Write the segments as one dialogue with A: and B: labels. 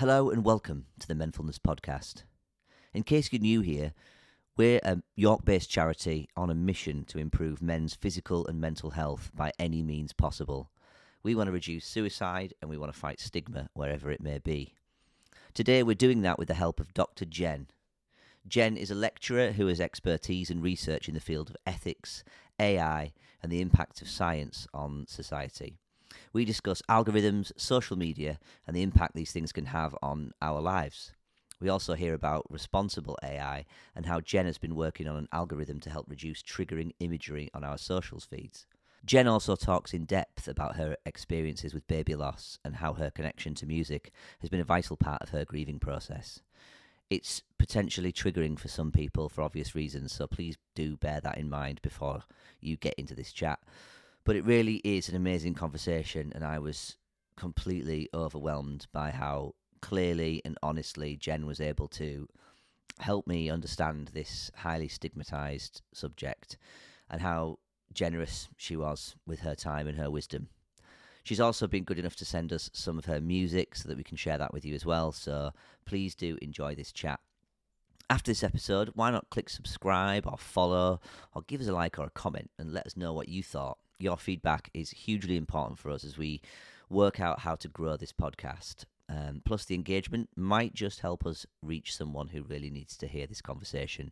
A: Hello and welcome to the Menfulness podcast. In case you're new here, we're a York-based charity on a mission to improve men's physical and mental health by any means possible. We want to reduce suicide and we want to fight stigma wherever it may be. Today we're doing that with the help of Dr Jenn. Jenn is a lecturer who has expertise and research in the field of ethics, AI and the impact of science on society. We discuss algorithms, social media, and the impact these things can have on our lives. We also hear about responsible AI and how Jenn has been working on an algorithm to help reduce triggering imagery on our socials feeds. Jenn also talks in depth about her experiences with baby loss and how her connection to music has been a vital part of her grieving process. It's potentially triggering for some people for obvious reasons, so please do bear that in mind before you get into this chat. But it really is an amazing conversation, and I was completely overwhelmed by how clearly and honestly Jenn was able to help me understand this highly stigmatised subject and how generous she was with her time and her wisdom. She's also been good enough to send us some of her music so that we can share that with you as well, so please do enjoy this chat. After this episode, why not click subscribe or follow or give us a like or a comment and let us know what you thought. Your feedback is hugely important for us as we work out how to grow this podcast. Plus, the engagement might just help us reach someone who really needs to hear this conversation.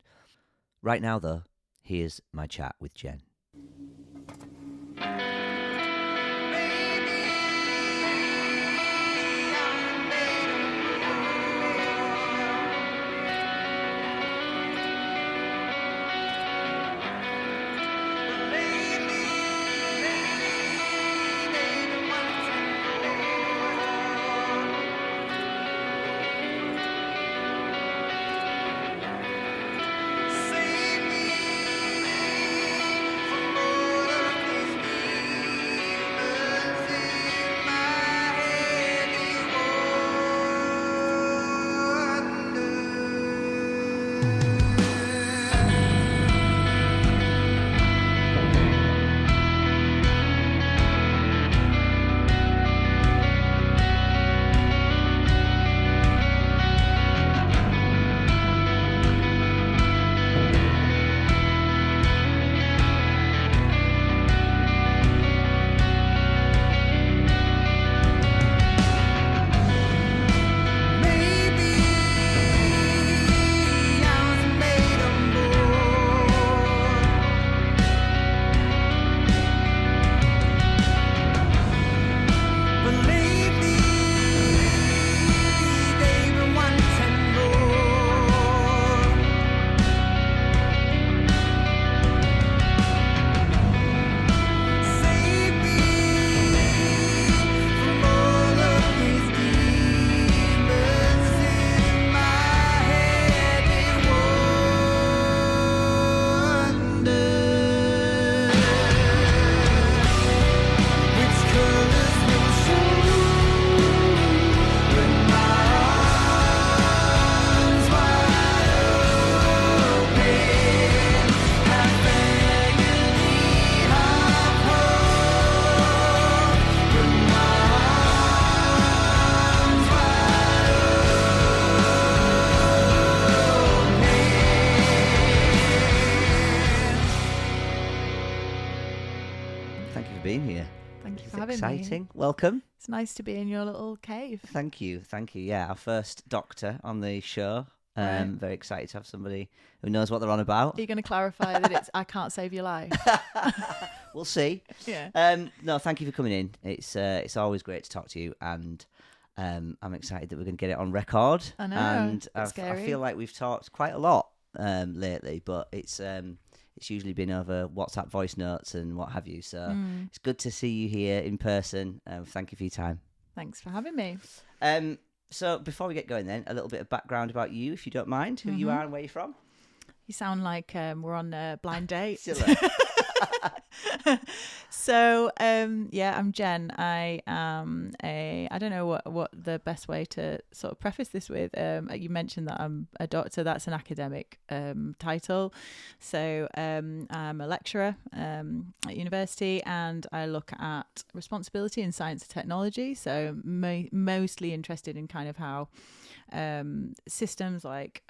A: Right now, though, here's my chat with Jenn. Exciting. Welcome.
B: It's nice to be in your little cave.
A: Thank you. Yeah, our first doctor on the show.
B: Right.
A: Very excited to have somebody who knows what they're on about.
B: Are you going to clarify that it's I can't save your life?
A: We'll see.
B: Yeah.
A: No, thank you for coming in. It's always great to talk to you, and I'm excited that we're going to get it on record.
B: I know.
A: And
B: it's scary.
A: I feel like we've talked quite a lot lately, but it's usually been over WhatsApp voice notes and what have you. So it's good to see you here in person. Thank you for your time.
B: Thanks for having me.
A: So before we get going then, a little bit of background about you, if you don't mind, who you are and where you're from.
B: You sound like we're on a blind date.
A: Silly.
B: So, yeah, I'm Jen. I am I don't know what the best way to sort of preface this with. You mentioned that I'm a doctor. That's an academic title. So, I'm a lecturer at university, and I look at responsibility in science and technology. So, mostly interested in kind of how systems like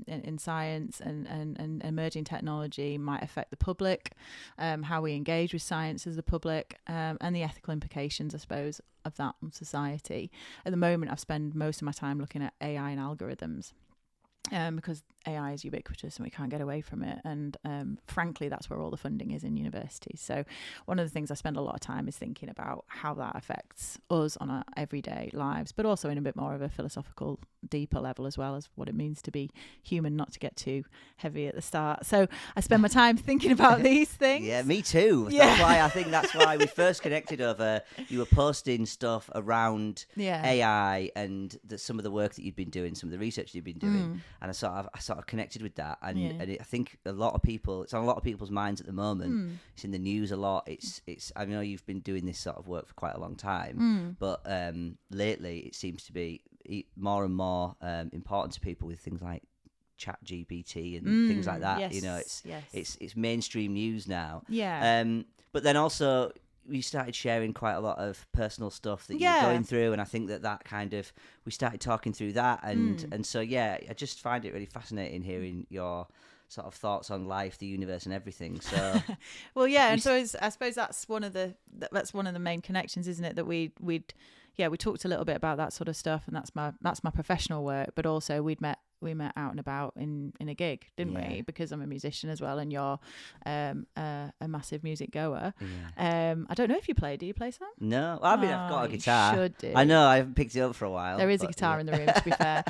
B: in science and emerging technology might affect the public, how we engage with science as the public, and the ethical implications, I suppose, of that on society. At the moment, I've spent most of my time looking at AI and algorithms. Because AI is ubiquitous and we can't get away from it. And frankly, that's where all the funding is in universities. So one of the things I spend a lot of time is thinking about how that affects us on our everyday lives, but also in a bit more of a philosophical, deeper level as well as what it means to be human, not to get too heavy at the start. So I spend my time thinking about these things.
A: Yeah, me too.
B: Yeah.
A: That's why we first connected over. You were posting stuff around AI and some of the work that you'd been doing, some of the research you'd been doing. And I sort of connected with that, and I think it's on a lot of people's minds at the moment. It's in the news a lot. It's. I know you've been doing this sort of work for quite a long time, but lately it seems to be more and more important to people with things like Chat GPT and things like that.
B: Yes,
A: you know, it's mainstream news now.
B: Yeah.
A: But then also, we started sharing quite a lot of personal stuff that you were going through, and I think that kind of, we started talking through that, and so I just find it really fascinating hearing your sort of thoughts on life, the universe, and everything. So
B: well, yeah, and so I suppose that's one of the main connections, isn't it? That we talked a little bit about that sort of stuff, and that's my professional work, but also we met out and about in a gig, didn't we? Because I'm a musician as well, and you're a massive music goer. I don't know if you play. Do you play some?
A: No, I mean, I've got a guitar.
B: You should do.
A: I know, I haven't picked it up for a while.
B: There is a guitar in the room, to be fair.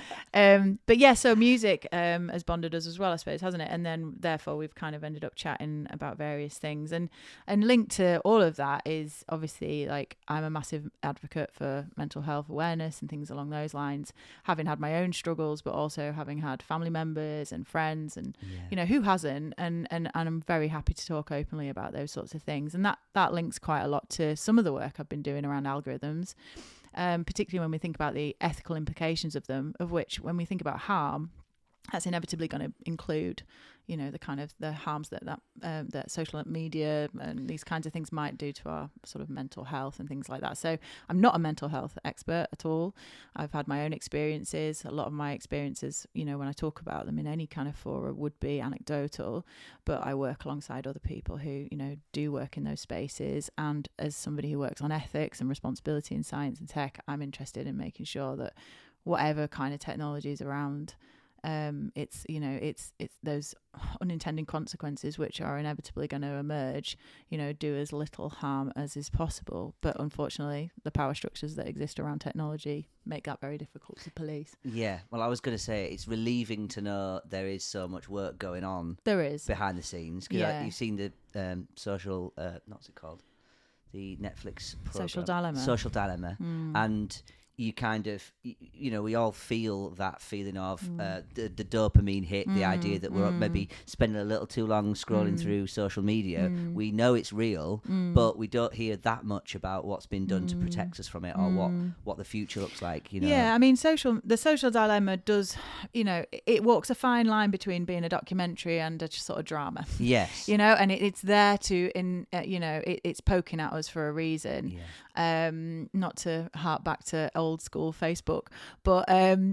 B: But yeah, so music has bonded us as well, I suppose, hasn't it? And then therefore we've kind of ended up chatting about various things, and linked to all of that is obviously, like, I'm a massive advocate for mental health awareness and things along those lines, having had my own struggles, but also having had family members and friends, and you know, who hasn't, and I'm very happy to talk openly about those sorts of things, and that links quite a lot to some of the work I've been doing around algorithms, particularly when we think about the ethical implications of them, of which, when we think about harm, that's inevitably going to include, you know, the kind of the harms that social media and these kinds of things might do to our sort of mental health and things like that. So I'm not a mental health expert at all. I've had my own experiences. A lot of my experiences, you know, when I talk about them in any kind of forum, would be anecdotal, but I work alongside other people who, you know, do work in those spaces. And as somebody who works on ethics and responsibility in science and tech, I'm interested in making sure that whatever kind of technology is around, it's those unintended consequences which are inevitably going to emerge, you know, do as little harm as is possible. But unfortunately, the power structures that exist around technology make that very difficult to police.
A: Yeah, well, I was going to say, it's relieving to know there is so much work going on.
B: There is.
A: Behind the scenes. Because you've seen the social, what's it called? The Netflix program. Social Dilemma. And you kind of, you know, we all feel that feeling of the dopamine hit, the idea that we're maybe spending a little too long scrolling through social media. We know it's real, but we don't hear that much about what's been done to protect us from it, or what the future looks like, you know.
B: Yeah, I mean, the social dilemma does, you know, it walks a fine line between being a documentary and a sort of drama.
A: Yes.
B: You know, and it's there to, you know, it's poking at us for a reason.
A: Yeah.
B: Not to harp back to old school Facebook, but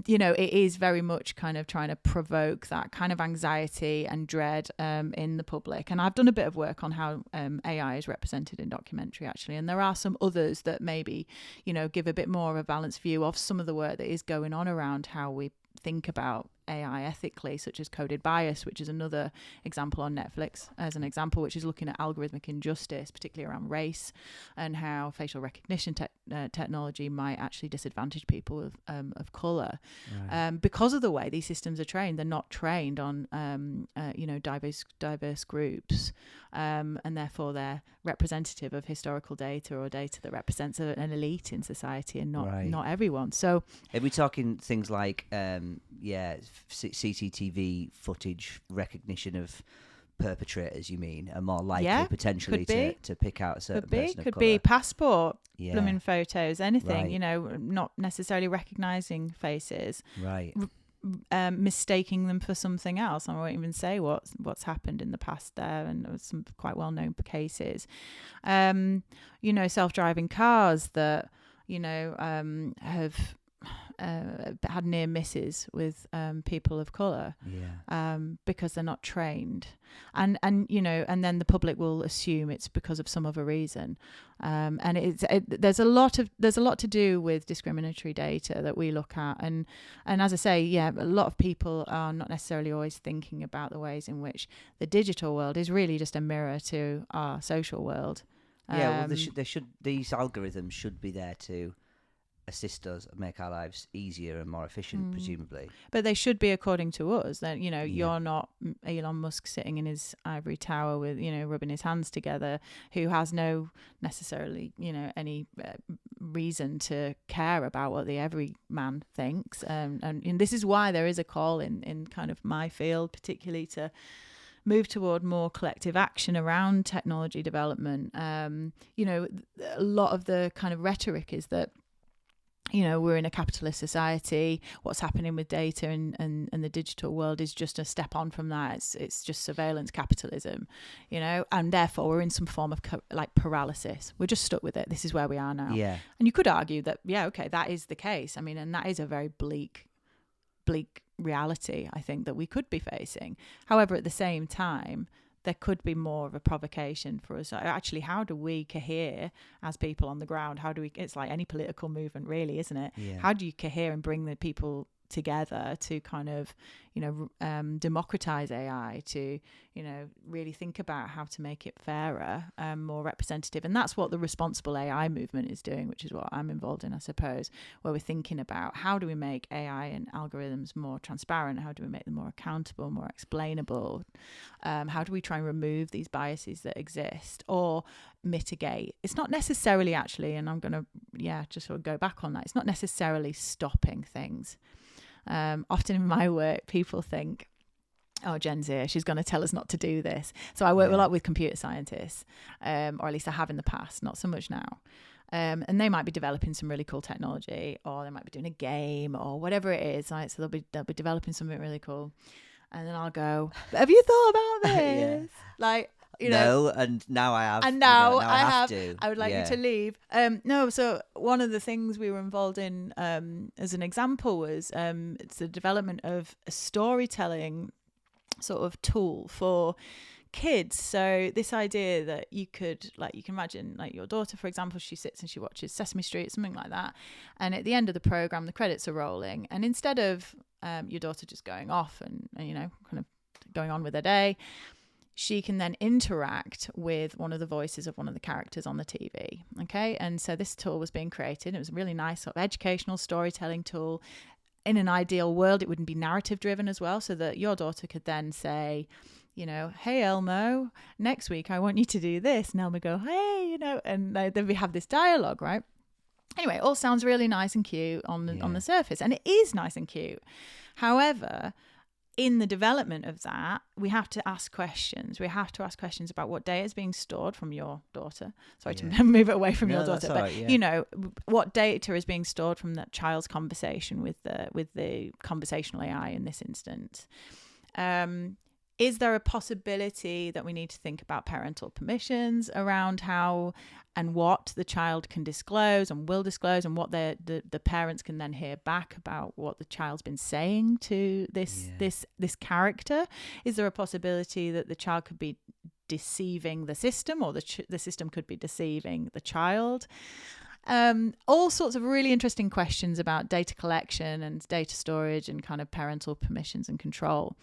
B: you know, it is very much kind of trying to provoke that kind of anxiety and dread in the public. And I've done a bit of work on how AI is represented in documentary, actually, and there are some others that maybe, you know, give a bit more of a balanced view of some of the work that is going on around how we think about AI ethically, such as Coded Bias, which is another example on Netflix, as an example, which is looking at algorithmic injustice, particularly around race, and how facial recognition technology might actually disadvantage people of colour, because of the way these systems are trained. They're not trained on you know, diverse groups, and therefore they're representative of historical data, or data that represents an elite in society, and not everyone. So
A: are we talking things like CCTV footage recognition of perpetrators, you mean, are more likely
B: Yeah,
A: potentially
B: could be.
A: to pick out a certain
B: Could be.
A: person of
B: Could
A: colour.
B: be passport,
A: Yeah.
B: blooming photos, anything,
A: Right.
B: you know, not necessarily recognising faces,
A: Right.
B: mistaking them for something else. I won't even say what's happened in the past there, and there was some quite well-known cases. You know, self-driving cars that, you know, have had near misses with people of colour, because they're not trained, and you know, and then the public will assume it's because of some other reason, and there's a lot to do with discriminatory data that we look at, and as I say, yeah, a lot of people are not necessarily always thinking about the ways in which the digital world is really just a mirror to our social world.
A: Well, these algorithms should be there to assist us and make our lives easier and more efficient, presumably.
B: But they should be according to us. That, you know, you're not Elon Musk sitting in his ivory tower with, you know, rubbing his hands together, who has no necessarily, you know, any reason to care about what the everyman thinks. And this is why there is a call in kind of my field, particularly, to move toward more collective action around technology development. You know, a lot of the kind of rhetoric is that, you know, we're in a capitalist society. What's happening with data and the digital world is just a step on from that. It's just surveillance capitalism, you know, and therefore we're in some form of like paralysis. We're just stuck with it. This is where we are now.
A: Yeah.
B: And you could argue that, yeah, okay, that is the case. I mean, and that is a very bleak reality, I think, that we could be facing. However, at the same time, there could be more of a provocation for us. Actually, how do we cohere as people on the ground? It's like any political movement, really, isn't it?
A: Yeah.
B: How do you cohere and bring the people together to kind of, you know, democratize AI, to, you know, really think about how to make it fairer, more representative? And that's what the responsible AI movement is doing, which is what I'm involved in, I suppose, where we're thinking about how do we make AI and algorithms more transparent? How do we make them more accountable, more explainable? How do we try and remove these biases that exist or mitigate? It's not necessarily actually, and I'm going to, just sort of go back on that. It's not necessarily stopping things. Often in my work, people think, oh, Jen's here, she's going to tell us not to do this. So I work a lot with computer scientists, or at least I have in the past, not so much now. And they might be developing some really cool technology, or they might be doing a game or whatever it is, right? So they'll be developing something really cool. And then I'll go, have you thought about this? Like, you know,
A: no, and now I have.
B: And now,
A: I have to.
B: I would like you to leave. No, so one of the things we were involved in, as an example, was it's the development of a storytelling sort of tool for kids. So this idea that you can imagine, like, your daughter, for example, she sits and she watches Sesame Street, something like that, and at the end of the program the credits are rolling, and instead of your daughter just going off and you know, kind of going on with her day, she can then interact with one of the voices of one of the characters on the TV. Okay. And so this tool was being created. It was a really nice sort of educational storytelling tool. In an ideal world, it wouldn't be narrative driven as well, so that your daughter could then say, you know, hey, Elmo, next week I want you to do this. And Elmo go, hey, you know, and then we have this dialogue, right? Anyway, it all sounds really nice and cute on the surface. And it is nice and cute. However, in the development of that, we have to ask questions. We have to ask questions about what data is being stored from your daughter. Sorry to move it away from your daughter, but you know, what data is being stored from that child's conversation with the conversational AI in this instance. Is there a possibility that we need to think about parental permissions around how and what the child can disclose and will disclose, and what the parents can then hear back about what the child's been saying to this character? Is there a possibility that the child could be deceiving the system, or the system could be deceiving the child? All sorts of really interesting questions about data collection and data storage and kind of parental permissions and control.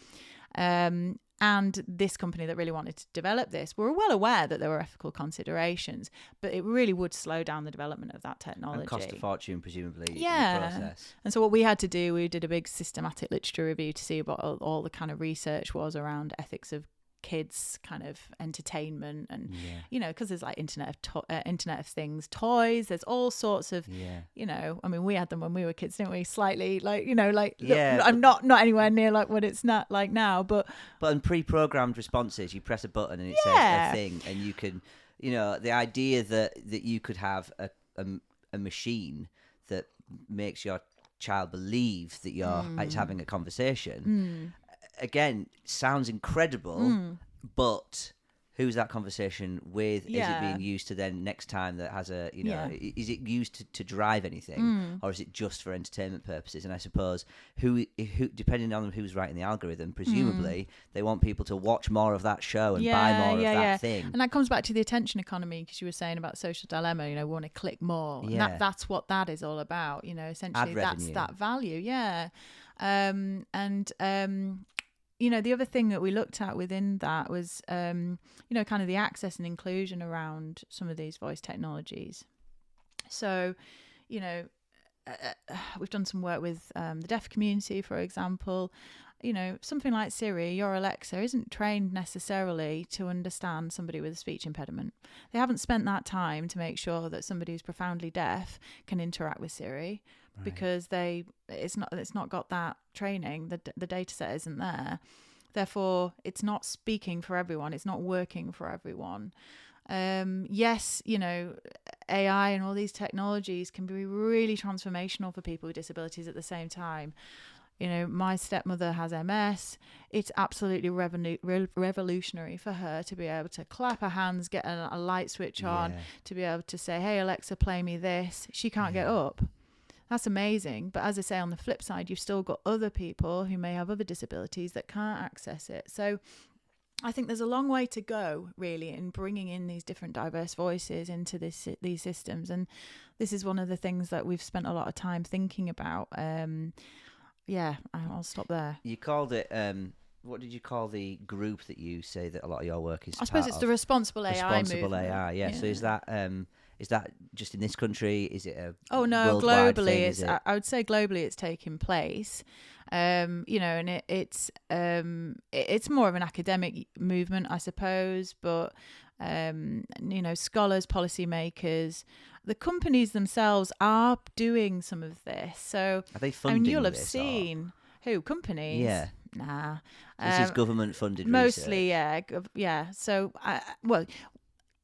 B: And this company that really wanted to develop this were well aware that there were ethical considerations, but it really would slow down the development of that technology.
A: And cost a fortune, presumably, in the process.
B: And so what we had to do, we did a big systematic literature review to see what all the kind of research was around ethics of kids kind of entertainment, and you know, because there's like internet of things toys, there's all sorts of you know, I mean, we had them when we were kids, didn't we? Slightly like, you know, like I'm not anywhere near like what it's not like now, but
A: in pre-programmed responses, you press a button and it says a thing, and you can, you know, the idea that you could have a machine that makes your child believe that you're it's having a conversation again sounds incredible, but who's that conversation with? Is it being used to then next time that has a, you know, is it used to drive anything, or is it just for entertainment purposes? And I suppose who depending on who's writing the algorithm, presumably they want people to watch more of that show and buy more of that thing.
B: And that comes back to the attention economy, because you were saying about social dilemma, you know, we want to click more. And that's what that is all about, you know, essentially that's that value. You know, the other thing that we looked at within that was, you know, kind of the access and inclusion around some of these voice technologies. So, you know, we've done some work with the deaf community, for example. You know, something like Siri, your Alexa, isn't trained necessarily to understand somebody with a speech impediment. They haven't spent that time to make sure that somebody who's profoundly deaf can interact with Siri. Right. Because it's not got that training. The data set isn't there. Therefore, it's not speaking for everyone. It's not working for everyone. Yes, you know, AI and all these technologies can be really transformational for people with disabilities at the same time. You know, my stepmother has MS. It's absolutely revolutionary for her to be able to clap her hands, get a light switch on, to be able to say, hey, Alexa, play me this. She can't get up. That's amazing. But as I say, on the flip side, you've still got other people who may have other disabilities that can't access it. So I think there's a long way to go, really, in bringing in these different diverse voices into these systems. And this is one of the things that we've spent a lot of time thinking about. I'll stop there.
A: You called it... what did you call the group that you say that a lot of your work is?
B: I suppose it's the Responsible AI movement.
A: Responsible AI, yeah. So is that just in this country? Is it a
B: globally?
A: Thing?
B: I would say globally it's taking place. You know, and it's more of an academic movement, I suppose. But you know, scholars, policymakers, the companies themselves are doing some of this. So
A: are they funding?
B: You'll have seen who companies.
A: Yeah.
B: Nah.
A: This is government funded
B: mostly,
A: research.
B: yeah. So,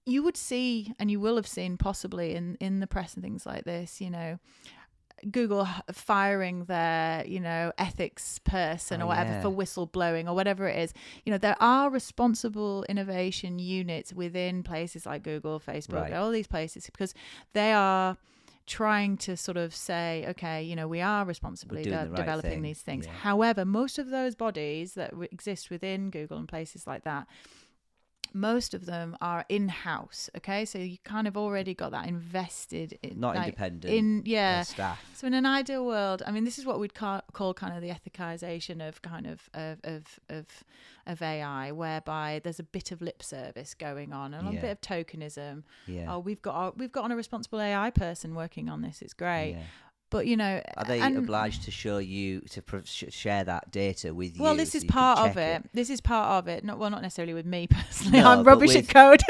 B: you would see, and you will have seen possibly in the press and things like this, you know, Google firing their, you know, ethics person or whatever for whistleblowing or whatever it is. You know, there are responsible innovation units within places like Google, Facebook, all these places, because they are trying to sort of say, okay, you know, we are responsibly developing these things. Yeah. However, most of those bodies that exist within Google and places like that, most of them are in-house. Okay, so you kind of already got that invested in,
A: not like, independent staff.
B: So in an ideal world, I mean, this is what we'd call kind of the ethicization of kind of AI, whereby there's a bit of lip service going on and a bit of tokenism. We've got on a responsible AI person working on this. It's great. But, you know...
A: Are they obliged to show you, to share that data with you?
B: Well, this is part of it. This is part of it. Not necessarily with me personally.
A: No,
B: I'm rubbish at code.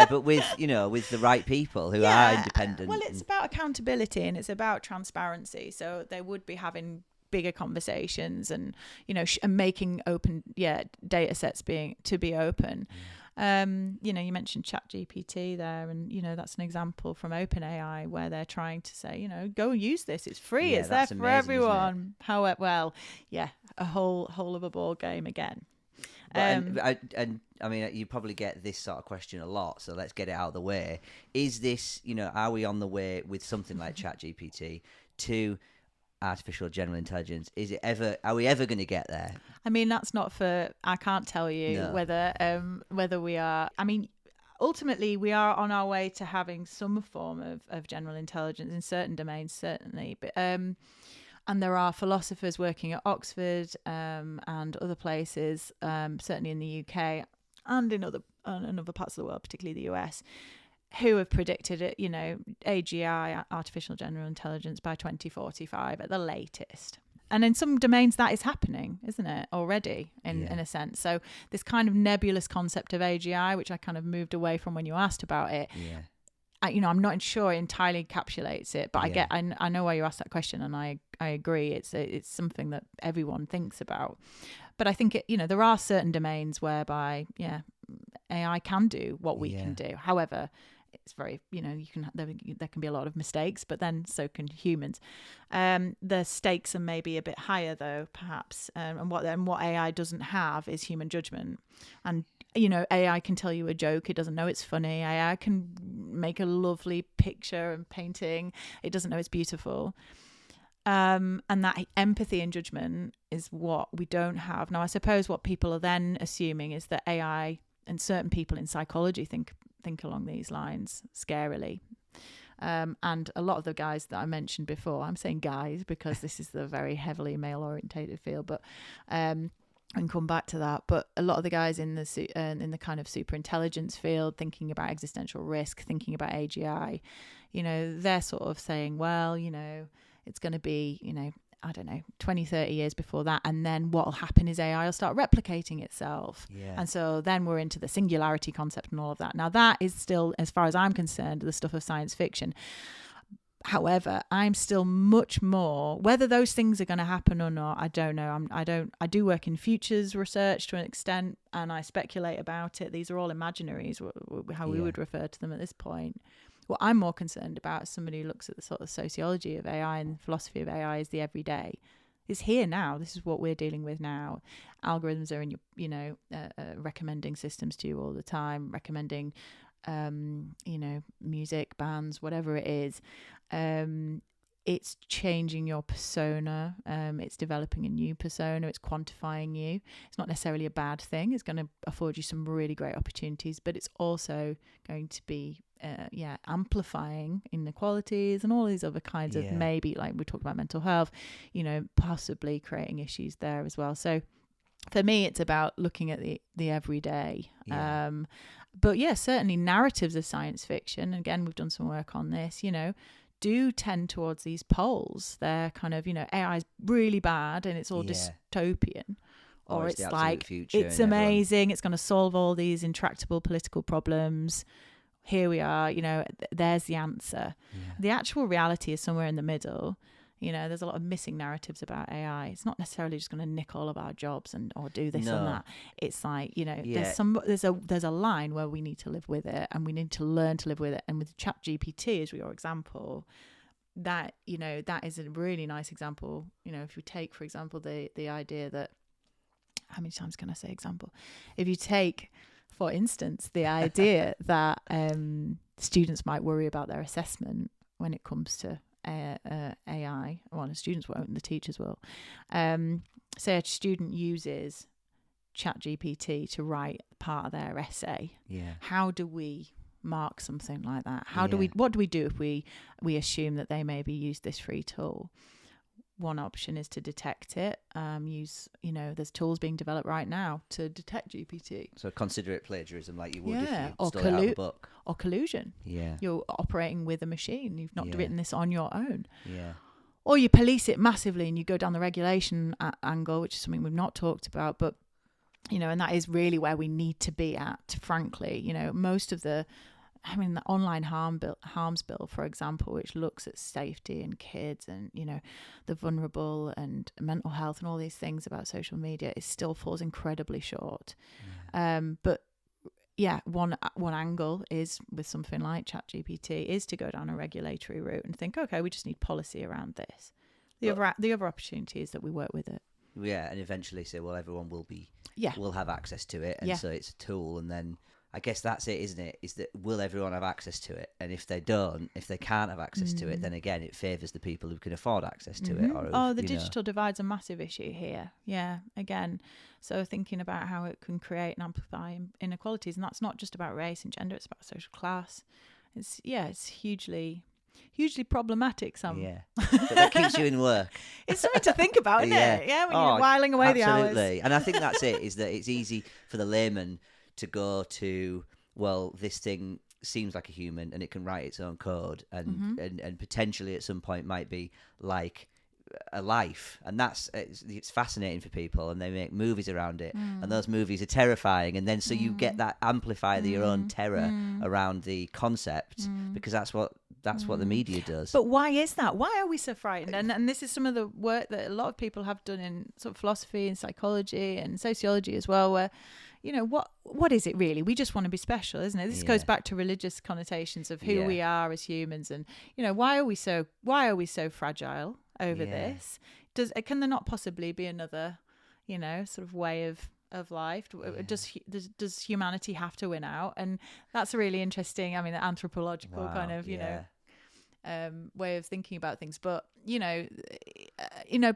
A: but with, you know, with the right people who are independent.
B: Well, it's about accountability and it's about transparency. So they would be having bigger conversations and, you know, and making open, data sets to be open. You know, you mentioned ChatGPT there, and you know that's an example from OpenAI where they're trying to say, you know, go use this. It's free. It's there for everyone. However, a whole of a ball game again.
A: And I mean, you probably get this sort of question a lot, so let's get it out of the way. Is this, you know, are we on the way with something like ChatGPT to artificial general intelligence? Are we ever going to get there?
B: I mean, that's not I can't tell you whether we are. I mean, ultimately we are on our way to having some form of general intelligence in certain domains, certainly, but and there are philosophers working at Oxford and other places, certainly in the UK and in other parts of the world, particularly the US, who have predicted it, you know, AGI, artificial general intelligence, by 2045 at the latest. and in some domains that is happening, isn't it, already in a sense. So this kind of nebulous concept of AGI, which I kind of moved away from when you asked about it, I'm not sure it entirely encapsulates it, but I know why you asked that question, and I agree. It's something that everyone thinks about, but I think there are certain domains whereby AI can do what we can do. However, it's very there can be a lot of mistakes, but then so can humans. The stakes are maybe a bit higher though, perhaps, and what AI doesn't have is human judgment. And AI can tell you a joke, it doesn't know it's funny. AI can make a lovely picture and painting, it doesn't know it's beautiful. And that empathy and judgment is what we don't have. Now, I suppose what people are then assuming is that AI, and certain people in psychology think along these lines, scarily. And a lot of the guys that I mentioned before, I'm saying guys because this is the very heavily male-orientated field, but and come back to that. But a lot of the guys in the kind of super intelligence field, thinking about existential risk, thinking about AGI, they're sort of saying, well, it's going to be, I don't know, 20, 30 years before that. And then what will happen is AI will start replicating itself. Yeah. And so then we're into the singularity concept and all of that. Now, that is still, as far as I'm concerned, the stuff of science fiction. However, I'm still much more, whether those things are going to happen or not, I don't know. I do work in futures research to an extent, and I speculate about it. These are all imaginaries, how we would refer to them at this point. What I'm more concerned about as somebody who looks at the sort of sociology of AI and philosophy of AI is the everyday. It's here now. This is what we're dealing with now. Algorithms are in your, recommending systems to you all the time, recommending, music, bands, whatever it is. It's changing your persona. It's developing a new persona. It's quantifying you. It's not necessarily a bad thing. It's going to afford you some really great opportunities, but it's also going to be amplifying inequalities and all these other kinds of, maybe, like we talked about mental health, possibly creating issues there as well. So for me, it's about looking at the everyday. But certainly narratives of science fiction, and again, we've done some work on this, do tend towards these poles. They're kind of, AI is really bad and it's all dystopian. Or it's like, it's amazing, it's going to solve all these intractable political problems. Here we are, there's the answer. The actual reality is somewhere in the middle. There's a lot of missing narratives about AI. It's not necessarily just going to nick all of our jobs or do this and that. It's like, there's a line where we need to live with it, and we need to learn to live with it. And with ChatGPT as your example, that is a really nice example. If you take, for example, the idea that, how many times can I say example? If you take, for instance, the idea that students might worry about their assessment when it comes to AI. Well, the students won't, the teachers will. Say a student uses ChatGPT to write part of their essay. How do we mark something like that? What do we do if we assume that they maybe use this free tool? One option is to detect it. There's tools being developed right now to detect GPT.
A: So consider it plagiarism, like you would if you stole it out of a book.
B: Or collusion. You're operating with a machine. You've not written this on your own. Or you police it massively and you go down the regulation angle, which is something we've not talked about. But, and that is really where we need to be at, frankly. Most of the online harms bill, for example, which looks at safety and kids and, the vulnerable and mental health and all these things about social media, it still falls incredibly short. But one angle is with something like ChatGPT is to go down a regulatory route and think, okay, we just need policy around this. The other opportunity is that we work with it.
A: And eventually say, well, everyone will have access to it, and so it's a tool, and then I guess that's it, isn't it? Is that, will everyone have access to it? And if they can't have access to it, then again, it favours the people who can afford access to it.
B: Or the digital divide's a massive issue here. Again, so thinking about how it can create and amplify inequalities, and that's not just about race and gender; it's about social class. It's hugely problematic.
A: But that keeps you in work.
B: It's something to think about, isn't it? When you're whiling away the hours.
A: Absolutely. And I think that's it. Is that it's easy for the layman to go to, well, this thing seems like a human and it can write its own code and potentially at some point might be like a life, and it's fascinating for people, and they make movies around it, and those movies are terrifying, and then so you get that amplify your own terror around the concept, because that's what the media does.
B: But why is that? Why are we so frightened? And this is some of the work that a lot of people have done in sort of philosophy and psychology and sociology as well, where, you know, what is it really? We just want to be special, isn't it? This goes back to religious connotations of who we are as humans, and, you know, why are we so fragile over this? Can there not possibly be another, you know, sort of way of life? Does humanity have to win out? And that's a really interesting, I mean, anthropological kind of, you know, way of thinking about things. But you know,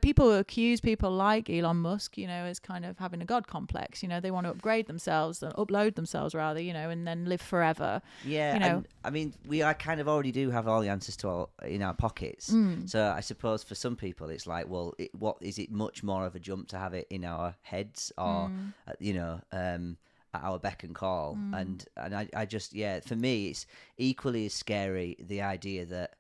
B: people accuse people like Elon Musk, you know, as kind of having a god complex. You know, they want to upload themselves rather, you know, and then live forever.
A: Yeah,
B: you know.
A: and I mean, I kind of already do have all the answers in our pockets. So I suppose for some people, it's like, well, what is it? Much more of a jump to have it in our heads, or you know. At our beck and call, and I just, for me, it's equally as scary, the idea that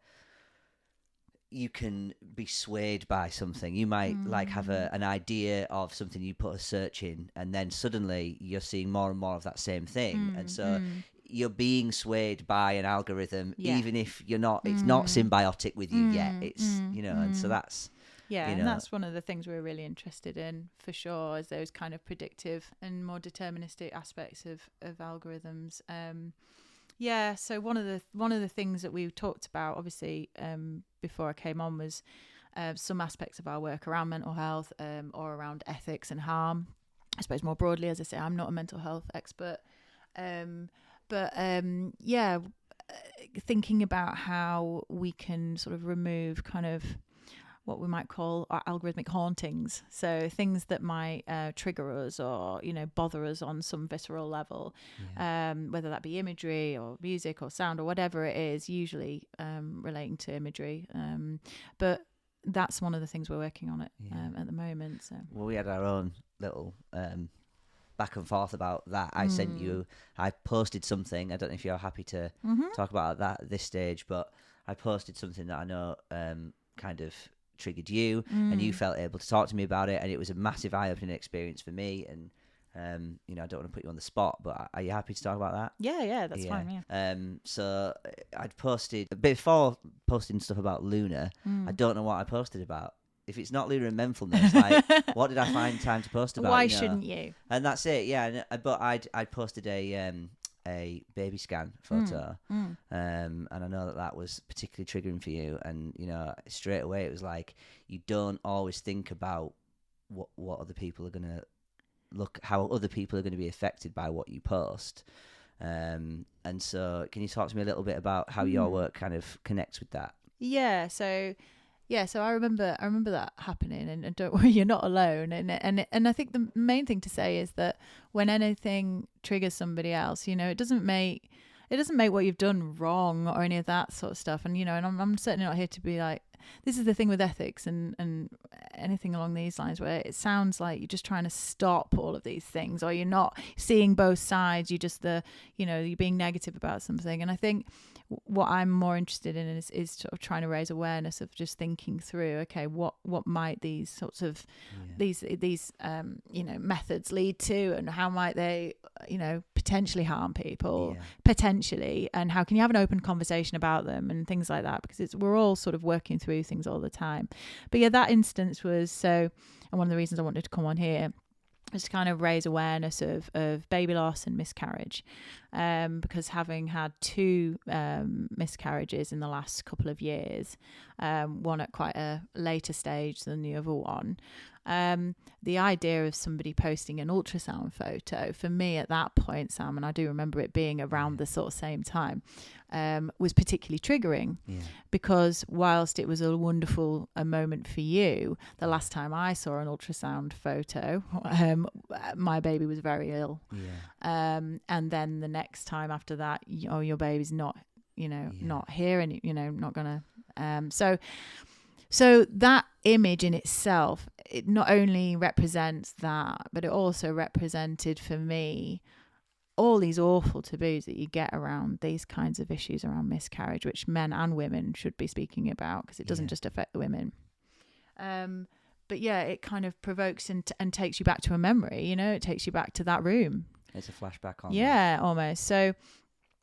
A: you can be swayed by something. You might like have an idea of something, you put a search in, and then suddenly you're seeing more and more of that same thing, and so you're being swayed by an algorithm, even if you're not. It's not symbiotic with you yet. It's you know, and so that's.
B: Yeah, and that's one of the things we're really interested in, for sure, is those kind of predictive and more deterministic aspects of algorithms. So one of the things that we talked about, obviously, before I came on, was some aspects of our work around mental health, or around ethics and harm. I suppose more broadly, as I say, I'm not a mental health expert, thinking about how we can sort of remove kind of what we might call our algorithmic hauntings. So things that might trigger us, or, you know, bother us on some visceral level, whether that be imagery or music or sound or whatever it is, usually relating to imagery. But that's one of the things we're working on at the moment. So.
A: Well, we had our own little back and forth about that. I posted something. I don't know if you're happy to talk about that at this stage, but I posted something that I know kind of triggered you, and you felt able to talk to me about it, and it was a massive eye-opening experience for me. And you know, I don't want to put you on the spot, but are you happy to talk about that?
B: Yeah, that's fine. Yeah.
A: So I'd posted, before posting stuff about Luna, I don't know what I posted about. If it's not Luna and Menfulness, like, what did I find time to post about?
B: Why
A: you know?
B: shouldn't you?
A: And that's it. Yeah. But I'd posted a baby scan photo, and I know that was particularly triggering for you, and you know, straight away it was like, you don't always think about what other people are gonna how other people are going to be affected by what you post, and so can you talk to me a little bit about how your work kind of connects with that?
B: So I remember that happening, and don't worry, you're not alone. And I think the main thing to say is that when anything triggers somebody else, you know, it doesn't make what you've done wrong or any of that sort of stuff. And you know, and I'm certainly not here to be like, this is the thing with ethics and anything along these lines, where it sounds like you're just trying to stop all of these things, or you're not seeing both sides. You're just you're being negative about something. And I think what I'm more interested in is sort of trying to raise awareness of just thinking through, okay, what might these sorts of these methods lead to, and how might they potentially harm people, potentially, and how can you have an open conversation about them and things like that, because we're all sort of working through things all the time. But yeah, that instance was and one of the reasons I wanted to come on here was to kind of raise awareness of baby loss and miscarriage, because having had 2 miscarriages in the last couple of years, one at quite a later stage than the other one, the idea of somebody posting an ultrasound photo, for me at that point, Sam, and I do remember it being around the sort of same time, was particularly triggering, because whilst it was a wonderful moment for you, the last time I saw an ultrasound photo, my baby was very ill, and then the next time after that, your baby's not here, and not gonna, so that image in itself, it not only represents that, but it also represented for me all these awful taboos that you get around these kinds of issues around miscarriage, which men and women should be speaking about, because it doesn't just affect the women. But yeah, it kind of provokes and takes you back to a memory, you know, it takes you back to that room.
A: It's a flashback on
B: Yeah, almost. So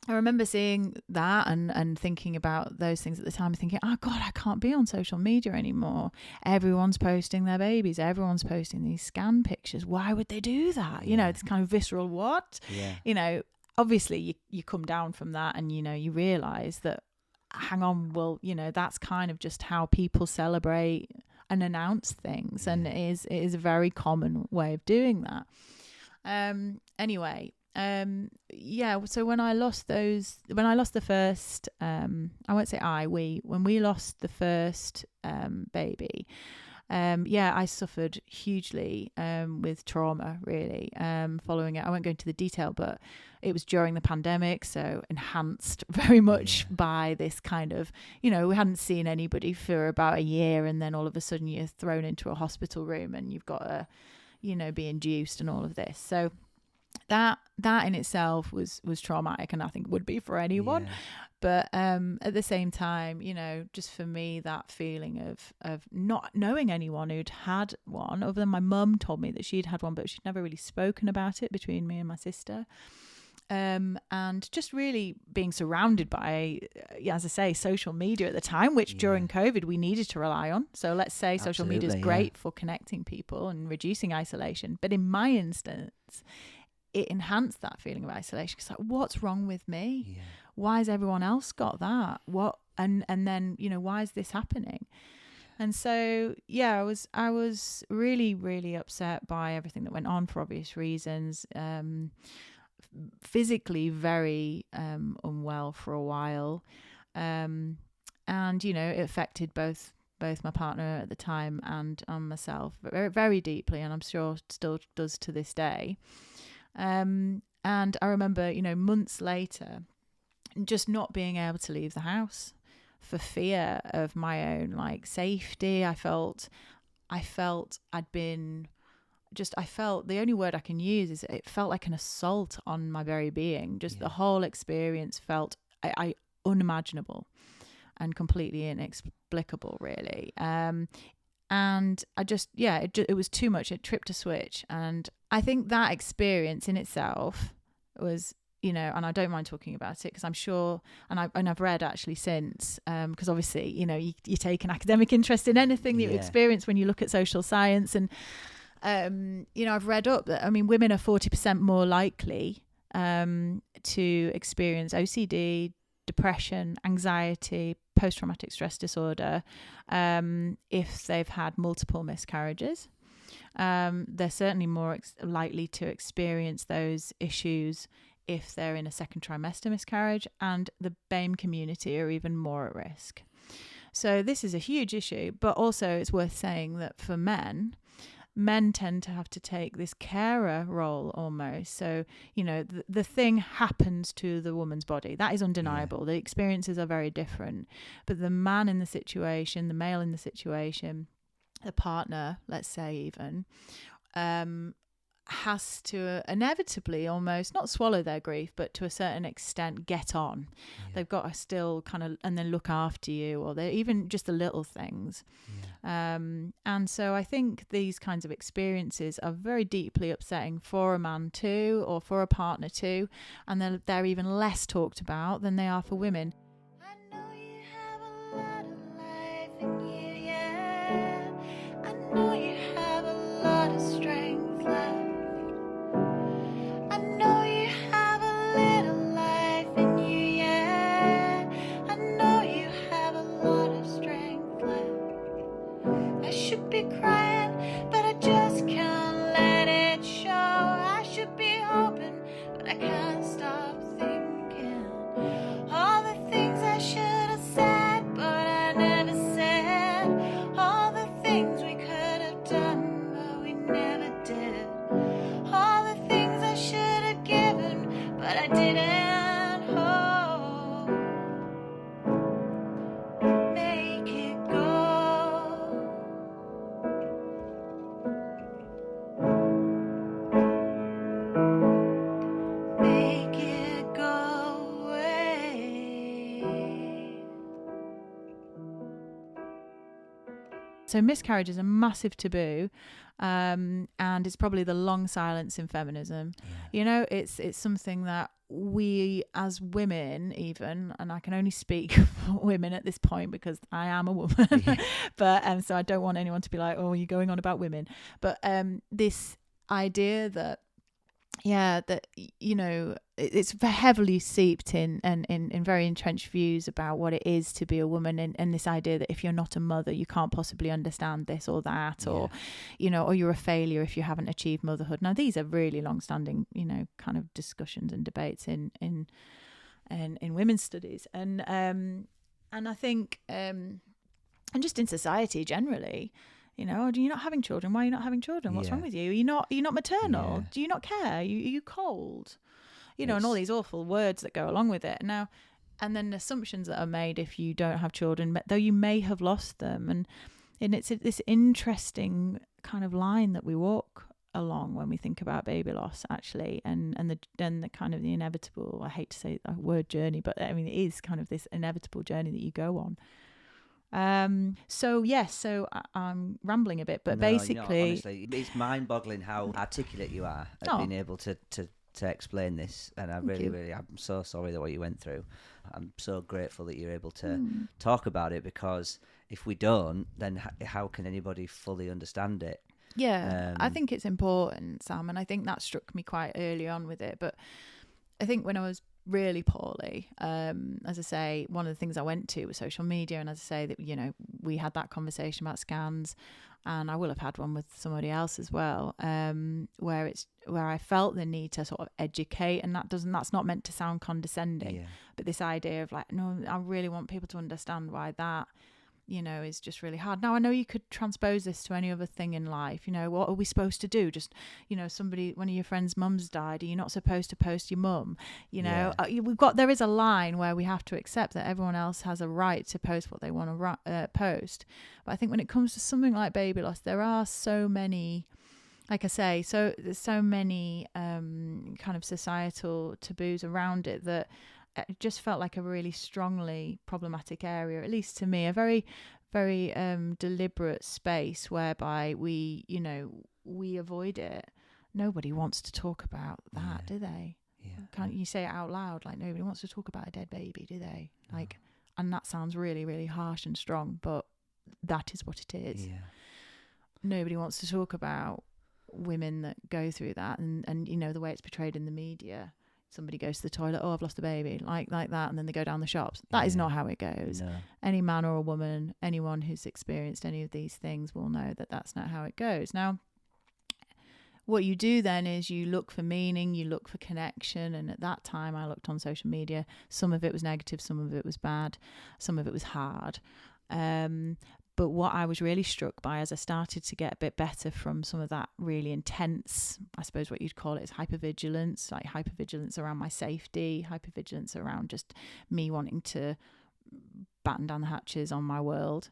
B: I remember seeing that and thinking about those things at the time, thinking, oh God, I can't be on social media anymore. Everyone's posting their babies. Everyone's posting these scan pictures. Why would they do that?
A: Yeah.
B: You know, it's kind of visceral what?
A: Yeah.
B: You know, obviously you come down from that and, you know, you realise that, hang on, well, you know, that's kind of just how people celebrate and announce things. And it is a very common way of doing that. Anyway, so when I lost the first, I won't say when we lost the first baby, I suffered hugely with trauma, really, following it. I won't go into the detail, but it was during the pandemic, so enhanced very much by this kind of, you know, we hadn't seen anybody for about a year, and then all of a sudden you're thrown into a hospital room and you've got to, you know, be induced and all of this. So that in itself was traumatic, and I think would be for anyone. But at the same time, you know, just for me, that feeling of not knowing anyone who'd had one, other than my mum told me that she'd had one, but she'd never really spoken about it between me and my sister. And just really being surrounded by, as I say, social media at the time, which during COVID we needed to rely on. So let's say social media is great for connecting people and reducing isolation. But in my instance, it enhanced that feeling of isolation. It's like, what's wrong with me? Yeah. Why has everyone else got that? What? And then, you know, why is this happening? And so, yeah, I was really, really upset by everything that went on for obvious reasons. Physically very unwell for a while. And, you know, it affected both my partner at the time and myself very, very deeply. And I'm sure still does to this day. And I remember, you know, months later, just not being able to leave the house for fear of my own like safety. I felt I'd been I felt the only word I can use is it felt like an assault on my very being. Just the whole experience felt I unimaginable and completely inexplicable, really. And I just, it was too much. It tripped a switch. And I think that experience in itself was, you know, and I don't mind talking about it because I'm sure, and I've read actually since, because obviously, you know, you take an academic interest in anything that you experience when you look at social science. And, you know, I've read up that, I mean, women are 40% more likely to experience OCD, depression, anxiety, post-traumatic stress disorder if they've had multiple miscarriages. They're certainly more likely to experience those issues if they're in a second trimester miscarriage, and the BAME community are even more at risk. So this is a huge issue, but also it's worth saying that for men tend to have to take this carer role almost. So, you know, the thing happens to the woman's body. That is undeniable. The experiences are very different. But the man in the situation, the male in the situation, the partner, let's say even, has to inevitably almost not swallow their grief, but to a certain extent get on. They've got to still kind of, and then look after you, or they're even just the little things. And so I think these kinds of experiences are very deeply upsetting for a man too, or for a partner too, and they're even less talked about than they are for women. I know you have a lot of life in you, yeah. I know you have a lot of strength left. I know you have a little life in you, yeah. I know you have a lot of strength left. I should be crying, but I just can't let it show. I should be hoping, but I can't stop thinking all the things So miscarriage is a massive taboo, and it's probably the long silence in feminism. It's something that we as women, even, and I can only speak for women at this point because I am a woman, but so I don't want anyone to be like, oh, you're going on about women, but this idea that it's heavily seeped in and in very entrenched views about what it is to be a woman, and this idea that if you're not a mother, you can't possibly understand this or that, or or you're a failure if you haven't achieved motherhood. Now, these are really long-standing, kind of discussions and debates in women's studies, and I think and just in society generally. Are you not having children? Why are you not having children? What's wrong with you? Are you not maternal? Do you not care? Are you cold? And all these awful words that go along with it. Now, and then assumptions that are made if you don't have children, though you may have lost them. And it's this interesting kind of line that we walk along when we think about baby loss, actually, and the kind of the inevitable, I hate to say the word journey, but I mean, it is kind of this inevitable journey that you go on. So I'm rambling a bit, but basically,
A: honestly, it's mind-boggling how articulate you are at being able to explain this, and I really, I'm so sorry that what you went through. I'm so grateful that you're able to talk about it, because if we don't, then how can anybody fully understand it?
B: I think it's important, Sam, and I think that struck me quite early on with it. But I think when I was really poorly, as I say, one of the things I went to was social media, and as I say, that we had that conversation about scans, and I will have had one with somebody else as well, where I felt the need to sort of educate, and that's not meant to sound condescending, but this idea of like, no, I really want people to understand why that is just really hard. Now, I know you could transpose this to any other thing in life. What are we supposed to do? Just, one of your friends' mums died. Are you not supposed to post your mum? There is a line where we have to accept that everyone else has a right to post what they want to post. But I think when it comes to something like baby loss, there are so many, like I say, there's so many kind of societal taboos around it that it just felt like a really strongly problematic area, at least to me, a very, very deliberate space whereby we avoid it. Nobody wants to talk about that, do they? Can't you say it out loud? Like, nobody wants to talk about a dead baby, do they? Like, and that sounds really, really harsh and strong, but that is what it is. Nobody wants to talk about women that go through that, and the way it's portrayed in the media. Somebody goes to the toilet, oh, I've lost a baby, like that, and then they go down the shops. That is not how it goes. No. Any man or a woman, anyone who's experienced any of these things will know that that's not how it goes. Now, what you do then is you look for meaning, you look for connection, and at that time I looked on social media. Some of it was negative, some of it was bad, some of it was hard. But what I was really struck by as I started to get a bit better from some of that really intense, I suppose what you'd call it is hypervigilance, like hypervigilance around my safety, hypervigilance around just me wanting to batten down the hatches on my world.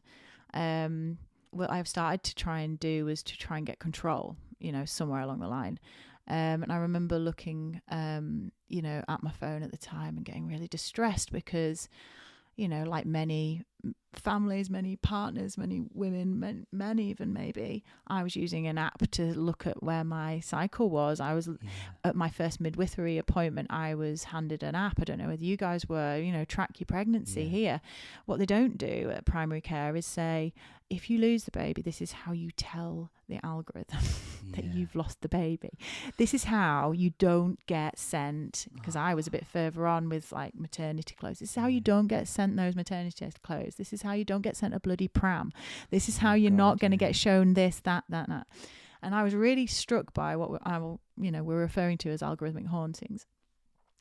B: What I've started to try and do is to try and get control, somewhere along the line. And I remember looking, at my phone at the time and getting really distressed because, like many families, many partners, many women, men even maybe, I was using an app to look at where my cycle was. I was at my first midwifery appointment, I was handed an app. I don't know whether you guys were, track your pregnancy here. What they don't do at primary care is say, if you lose the baby, this is how you tell the algorithm that you've lost the baby. This is how you don't get sent, because I was a bit further on with like maternity clothes. This is how you don't get sent those maternity test clothes. This is how you don't get sent a bloody pram. This is how you're not going to get shown this, that. And I was really struck by what we're referring to as algorithmic hauntings.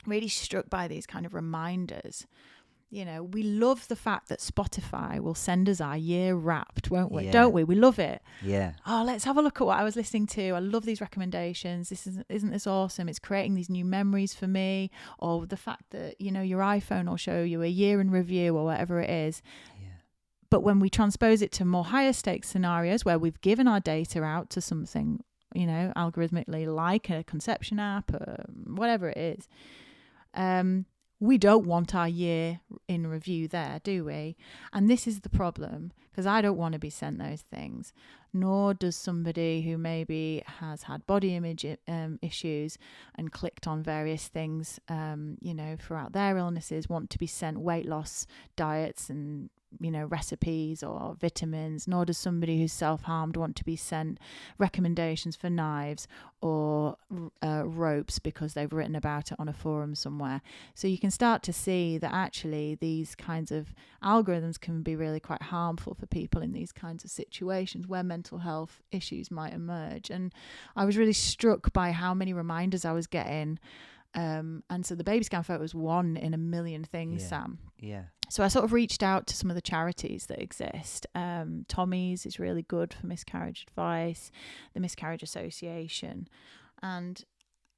B: Really struck by these kind of reminders. We love the fact that Spotify will send us our year wrapped, won't we? Don't we? We love it. Yeah. Oh, let's have a look at what I was listening to. I love these recommendations. Isn't this awesome? It's creating these new memories for me. Or the fact that, your iPhone will show you a year in review or whatever it is. Yeah. But when we transpose it to more higher stakes scenarios where we've given our data out to something, algorithmically, like a conception app or whatever it is, we don't want our year in review there, do we? And this is the problem, because I don't want to be sent those things, nor does somebody who maybe has had body image issues and clicked on various things, throughout their illnesses, want to be sent weight loss diets and recipes or vitamins, nor does somebody who's self-harmed want to be sent recommendations for knives or ropes because they've written about it on a forum somewhere. So you can start to see that actually these kinds of algorithms can be really quite harmful for people in these kinds of situations where mental health issues might emerge. And I was really struck by how many reminders I was getting. And so the baby scan photo was one in a million things, Sam.
A: Yeah.
B: So I sort of reached out to some of the charities that exist. Tommy's is really good for miscarriage advice, the Miscarriage Association. And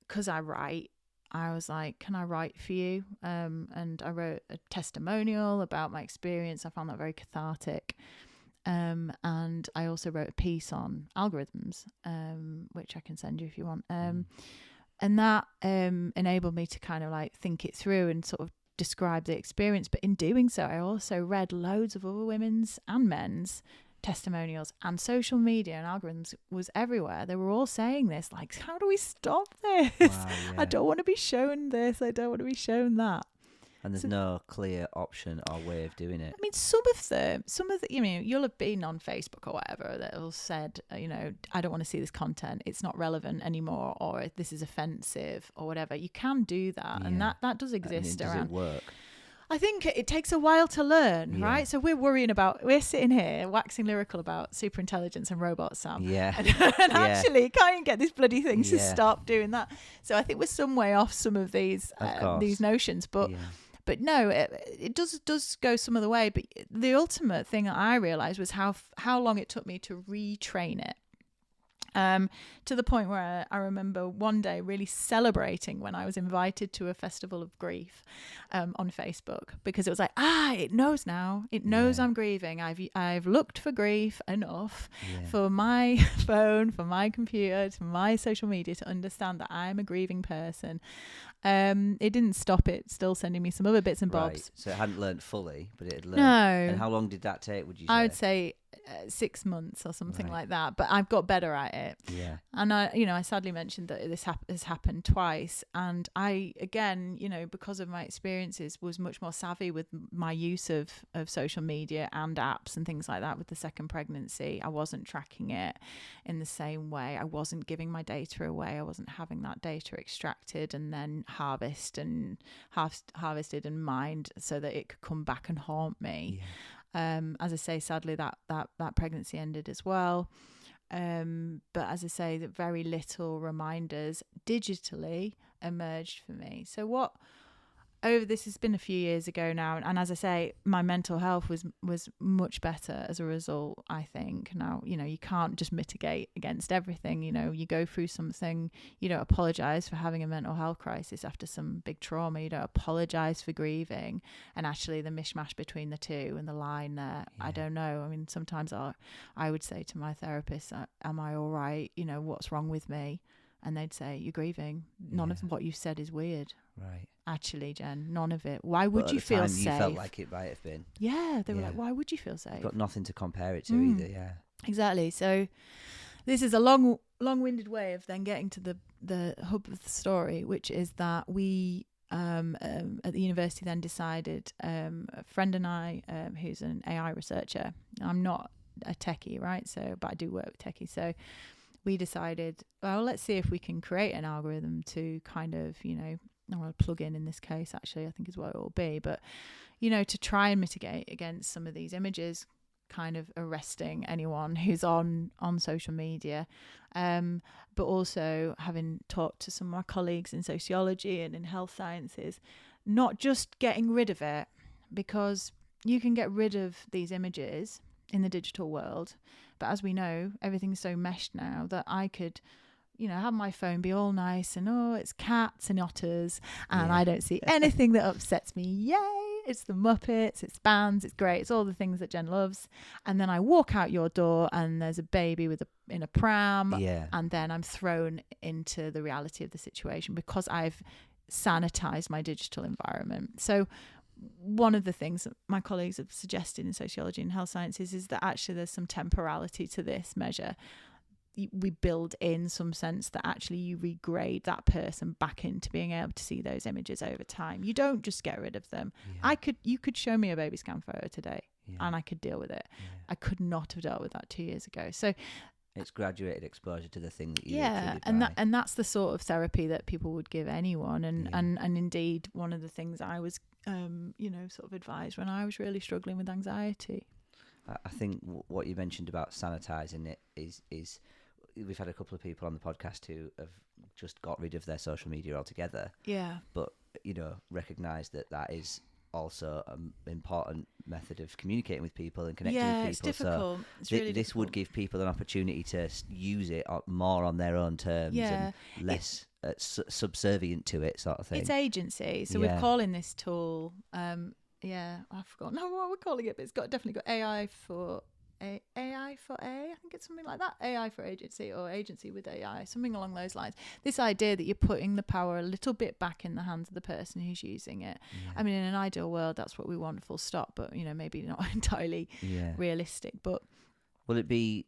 B: because I write, I was like, can I write for you? And I wrote a testimonial about my experience. I found that very cathartic. And I also wrote a piece on algorithms, which I can send you if you want. And that enabled me to kind of like think it through and sort of describe the experience. But in doing so, I also read loads of other women's and men's testimonials, and social media and algorithms was everywhere. They were all saying this, like, how do we stop this?
A: Wow, yeah.
B: I don't want to be shown this. I don't want to be shown that.
A: And there's no clear option or way of doing it.
B: I mean, some of the, you'll have been on Facebook or whatever that will said, I don't want to see this content. It's not relevant anymore, or this is offensive or whatever. You can do that. Yeah. And that does exist
A: does
B: around.
A: It work?
B: I think it takes a while to learn, right? So we're sitting here waxing lyrical about superintelligence and robots, Sam.
A: Yeah.
B: And actually, you can't even get these bloody things to stop doing that. So I think we're some way off some of these notions, but. Yeah. But no, it does go some of the way. But the ultimate thing that I realised was how long it took me to retrain it. To the point where I remember one day really celebrating when I was invited to a festival of grief on Facebook, because it was like, it knows now. It knows I'm grieving. I've looked for grief enough for my phone, for my computer, for my social media to understand that I'm a grieving person. It didn't stop it still sending me some other bits and bobs.
A: Right. So it hadn't learned fully, but it had learned.
B: No.
A: And how long did that take, would you say?
B: I would say 6 months or something like that, but I've got better at it.
A: Yeah.
B: And I sadly mentioned that this has happened twice, and I, again, because of my experiences, was much more savvy with my use of social media and apps and things like that. With the second pregnancy, I wasn't tracking it in the same way. I wasn't giving my data away. I wasn't having that data extracted and then harvested and mined so that it could come back and haunt me. As I say, sadly, that pregnancy ended as well. But as I say, that very little reminders digitally emerged for me. So this has been a few years ago now, and as I say, my mental health was much better as a result, I think. Now, you can't just mitigate against everything. You go through something, you don't apologize for having a mental health crisis after some big trauma. You don't apologize for grieving. And actually the mishmash between the two and the line there, I don't know. I mean, sometimes I would say to my therapist, am I all right? What's wrong with me? And they'd say, you're grieving. None of what you've said is weird.
A: Right.
B: Actually, Jen, none of it. Why would you feel safe?
A: You felt like it might have been.
B: Yeah, they were like, why would you feel safe?
A: You've got nothing to compare it to either, yeah. Exactly.
B: So this is a long-winded way of then getting to the hub of the story, which is that we at the university then decided, a friend and I, who's an AI researcher, I'm not a techie, right? But I do work with techies. So we decided, well, let's see if we can create an algorithm to kind of, or a plugin in this case, actually, I think is what it will be. But, to try and mitigate against some of these images, kind of arresting anyone who's on social media. But also having talked to some of my colleagues in sociology and in health sciences, not just getting rid of it, because you can get rid of these images in the digital world. But as we know, everything's so meshed now that I could, have my phone be all nice and, it's cats and otters and I don't see anything that upsets me. Yay! It's the Muppets, it's bands, it's great. It's all the things that Jen loves. And then I walk out your door and there's a baby in a pram.
A: Yeah.
B: And then I'm thrown into the reality of the situation because I've sanitize my digital environment. So one of the things that my colleagues have suggested in sociology and health sciences is that actually there's some temporality to this measure. We build in some sense that actually you regrade that person back into being able to see those images over time. You don't just get rid of them. You could show me a baby scan photo today and I could deal with it. I could not have dealt with that 2 years ago. So
A: it's graduated exposure to the thing that you
B: and that's the sort of therapy that people would give anyone, and indeed one of the things I was sort of advised when I was really struggling with anxiety.
A: I think what you mentioned about sanitizing it is we've had a couple of people on the podcast who have just got rid of their social media altogether.
B: Yeah.
A: But, recognise that is also an important method of communicating with people and connecting with people.
B: It's difficult.
A: So
B: it's really
A: this
B: difficult.
A: would give people an opportunity to use it more on their own terms and less subservient to it, sort of thing.
B: It's agency. So we're calling this tool, I've forgotten what we're calling it, but it's definitely got AI for A. I think it's something like that. AI for agency, or agency with AI, something along those lines. This idea that you're putting the power a little bit back in the hands of the person who's using it. I mean, in an ideal world, that's what we want, full stop. But maybe not entirely realistic. But
A: will it be?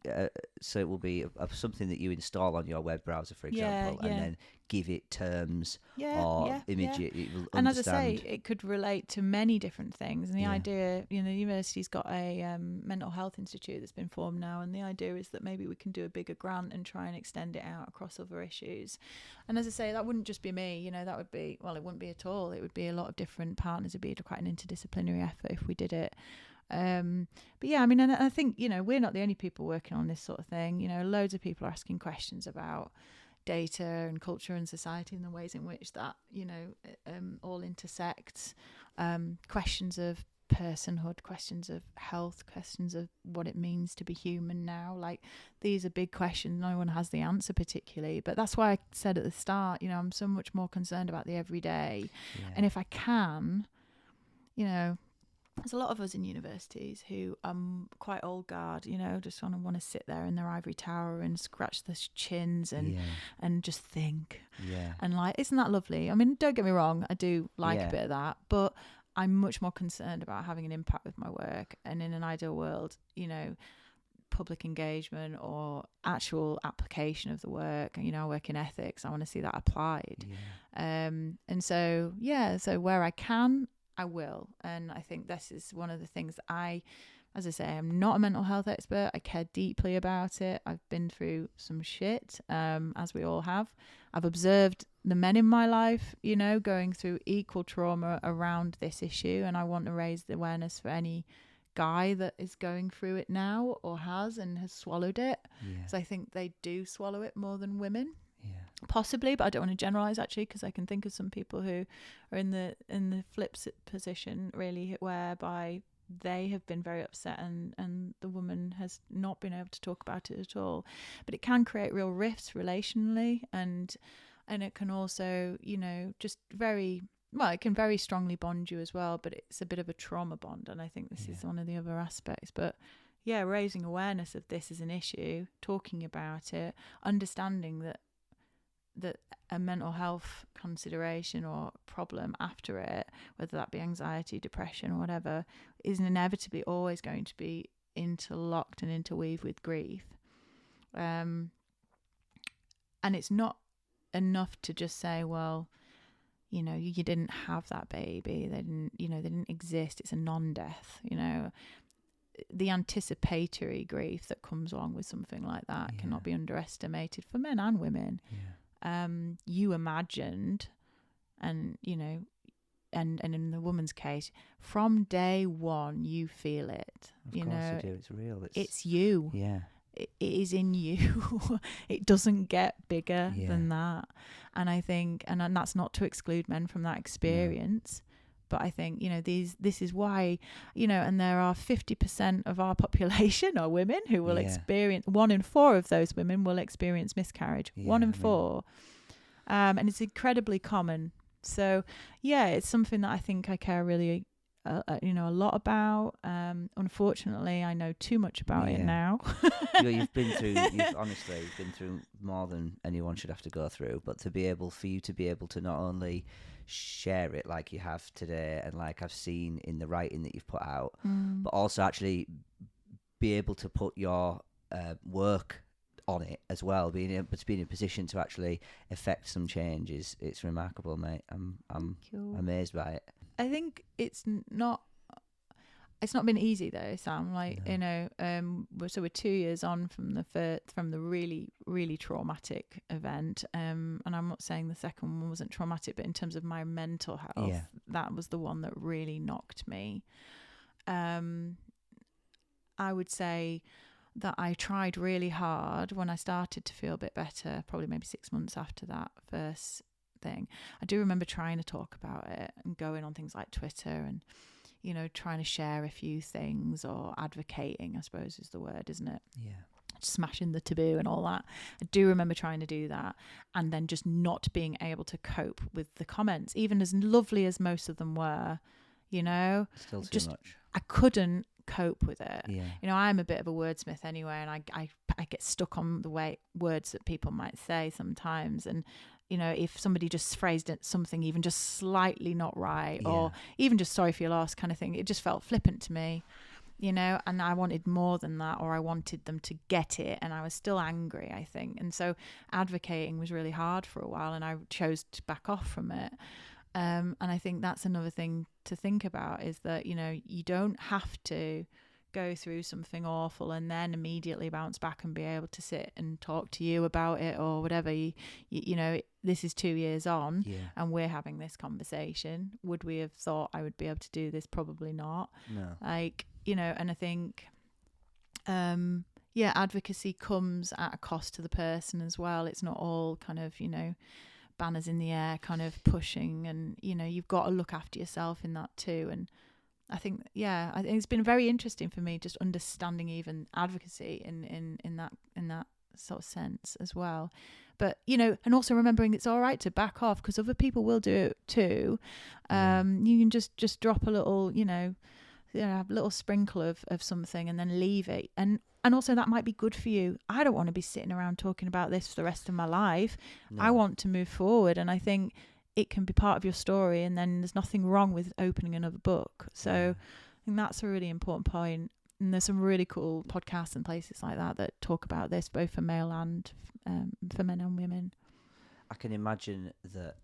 A: So it will be something that you install on your web browser, for example, and then give it terms or image it. It will
B: and
A: understand.
B: as I say, it could relate to many different things. And the idea, the university's got a mental health institute that's been formed now, and the idea is that maybe we can do a bigger grant and try and extend it out across other issues. And as I say, that wouldn't just be me. That would be, well, it wouldn't be at all. It would be a lot of different partners. It'd be quite an interdisciplinary effort if we did it. But yeah, I mean, and I think, we're not the only people working on this sort of thing. Loads of people are asking questions about data and culture and society and the ways in which that, all intersects. Questions of personhood, questions of health, questions of what it means to be human now. Like, these are big questions. No one has the answer particularly. But that's why I said at the start, I'm so much more concerned about the everyday. And if I can, there's a lot of us in universities who are quite old guard, just want to sit there in their ivory tower and scratch their chins and just think. And isn't that lovely? I mean, don't get me wrong, I do like a bit of that, but I'm much more concerned about having an impact with my work. And in an ideal world, public engagement or actual application of the work. I work in ethics. I want to see that applied. And so where I can, I will. And I think this is one of the things that as I say, I'm not a mental health expert. I care deeply about it. I've been through some shit, as we all have. I've observed the men in my life, going through equal trauma around this issue. And I want to raise the awareness for any guy that is going through it now or has swallowed it. So I think they do swallow it more than women. Possibly, but I don't want to generalize, actually, because I can think of some people who are in the flip position, really, whereby they have been very upset and the woman has not been able to talk about it at all. But it can create real rifts relationally, and it can also, just very well, it can very strongly bond you as well, but it's a bit of a trauma bond, and I think this is one of the other aspects. But raising awareness of this as an issue, talking about it, understanding that a mental health consideration or problem after it, whether that be anxiety, depression, or whatever, is inevitably always going to be interlocked and interweaved with grief. And it's not enough to just say, well, you didn't have that baby. They didn't exist. It's a non-death, The anticipatory grief that comes along with something like that cannot be underestimated for men and women. You imagined, and and in the woman's case, from day one you feel it.
A: Of course you do. It's real.
B: It's you. It is in you. It doesn't get bigger than that. And I think, and that's not to exclude men from that experience. But I think, this is why, and there are 50% of our population are women who will experience, 1 in 4 of those women will experience miscarriage. 1 in 4. And it's incredibly common. So, it's something that I think I care really a lot about. Unfortunately, I know too much about it now.
A: You've honestly been through more than anyone should have to go through. But for you to be able to not only share it like you have today, and like I've seen in the writing that you've put out, but also actually be able to put your work on it as well, being able to be in a position to actually affect some change it's remarkable, mate. I'm amazed by it.
B: I think it's not been easy though, Sam. Like,
A: No.
B: So we're 2 years on from the really, really traumatic event. And I'm not saying the second one wasn't traumatic, but in terms of my mental health, that was the one that really knocked me. I would say that I tried really hard when I started to feel a bit better, probably maybe 6 months after that first thing. I do remember trying to talk about it and going on things like Twitter and, trying to share a few things, or advocating, I suppose is the word, isn't it?
A: Yeah.
B: Smashing the taboo and all that. I do remember trying to do that, and then just not being able to cope with the comments, even as lovely as most of them were,
A: Still too much.
B: I couldn't cope with it.
A: Yeah.
B: I'm a bit of a wordsmith anyway, and I get stuck on the words that people might say sometimes, and if somebody just phrased it something even just slightly not right, or even just sorry for your loss kind of thing, it just felt flippant to me, and I wanted more than that, or I wanted them to get it, and I was still angry, I think. And so advocating was really hard for a while, and I chose to back off from it. And I think that's another thing to think about, is that, you don't have to go through something awful and then immediately bounce back and be able to sit and talk to you about it or whatever. This is 2 years on, and we're having this conversation. Would we have thought I would be able to do this? Probably not.
A: No.
B: And I think, advocacy comes at a cost to the person as well. It's not all kind of, banners in the air kind of pushing, and you've got to look after yourself in that too. And I think it's been very interesting for me just understanding even advocacy in that sort of sense as well. But and also remembering it's all right to back off, because other people will do it too. You can just drop a little, have a little sprinkle of something and then leave it. And also that might be good for you. I don't want to be sitting around talking about this for the rest of my life. No. I want to move forward, and I think it can be part of your story, and then there's nothing wrong with opening another book. So I think that's a really important point. And there's some really cool podcasts and places like that talk about this, both for male and for men and women.
A: I can imagine that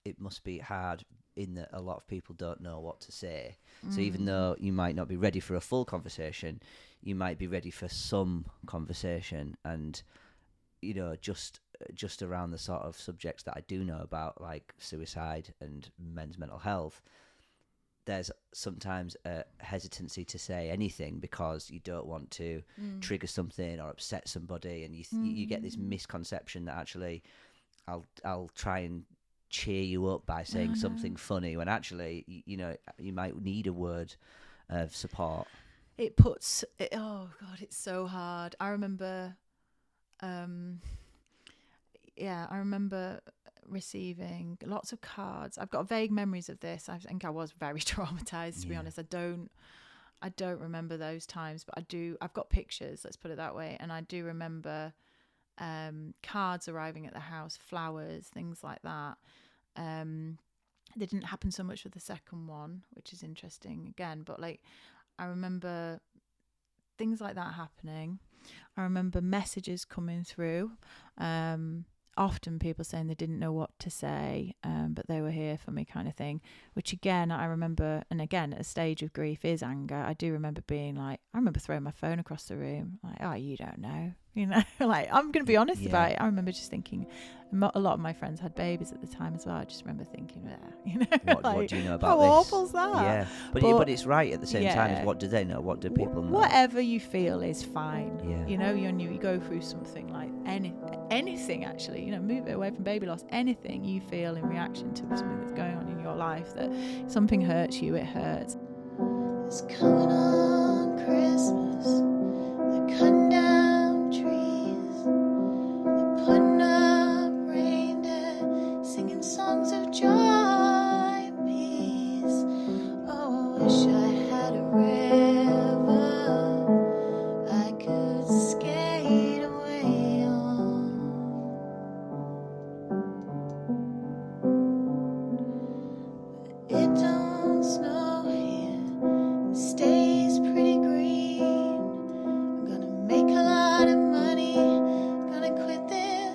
A: it must be hard in that a lot of people don't know what to say. So even though you might not be ready for a full conversation, you might be ready for some conversation. And, just around the sort of subjects that I do know about, like suicide and men's mental health, there's sometimes a hesitancy to say anything because you don't want to trigger something or upset somebody, and you get this misconception that actually I'll try and cheer you up by saying something funny, when actually you might need a word of support.
B: Oh God, it's so hard. I remember receiving lots of cards. I've got vague memories of this. I think I was very traumatized, to be honest. I don't remember those times, but I've got pictures, let's put it that way. And I do remember cards arriving at the house, flowers, things like that. They didn't happen so much with the second one, which is interesting again, but I remember things like that happening. I remember messages coming through, often people saying they didn't know what to say, but they were here for me, kind of thing, which again I remember. And again, a stage of grief is anger. I do remember being I remember throwing my phone across the room, oh, you don't know, I'm gonna be honest about it. I remember just thinking, a lot of my friends had babies at the time as well. I just remember thinking,
A: what do you know about
B: how
A: this?
B: How awful's that?
A: Yeah, but it's right at the same time as what do they know? What do people know?
B: Whatever you feel is fine.
A: Yeah.
B: You go through something like anything actually, move it away from baby loss, anything you feel in reaction to something that's going on in your life, that something hurts you, it hurts. It's coming on Christmas, they're cutting down trees, they're putting up reindeer, singing songs of joy and peace. Oh,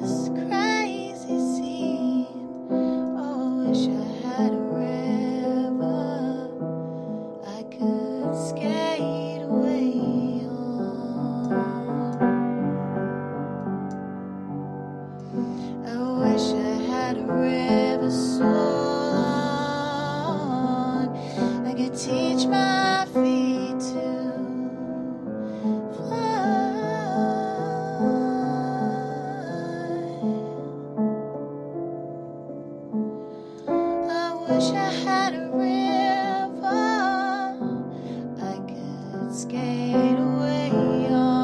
B: this crazy scene. Oh, I wish I had a river I could skate away on. I wish I had a river so long I could teach my feet to fly. I wish I had a river I could skate away on.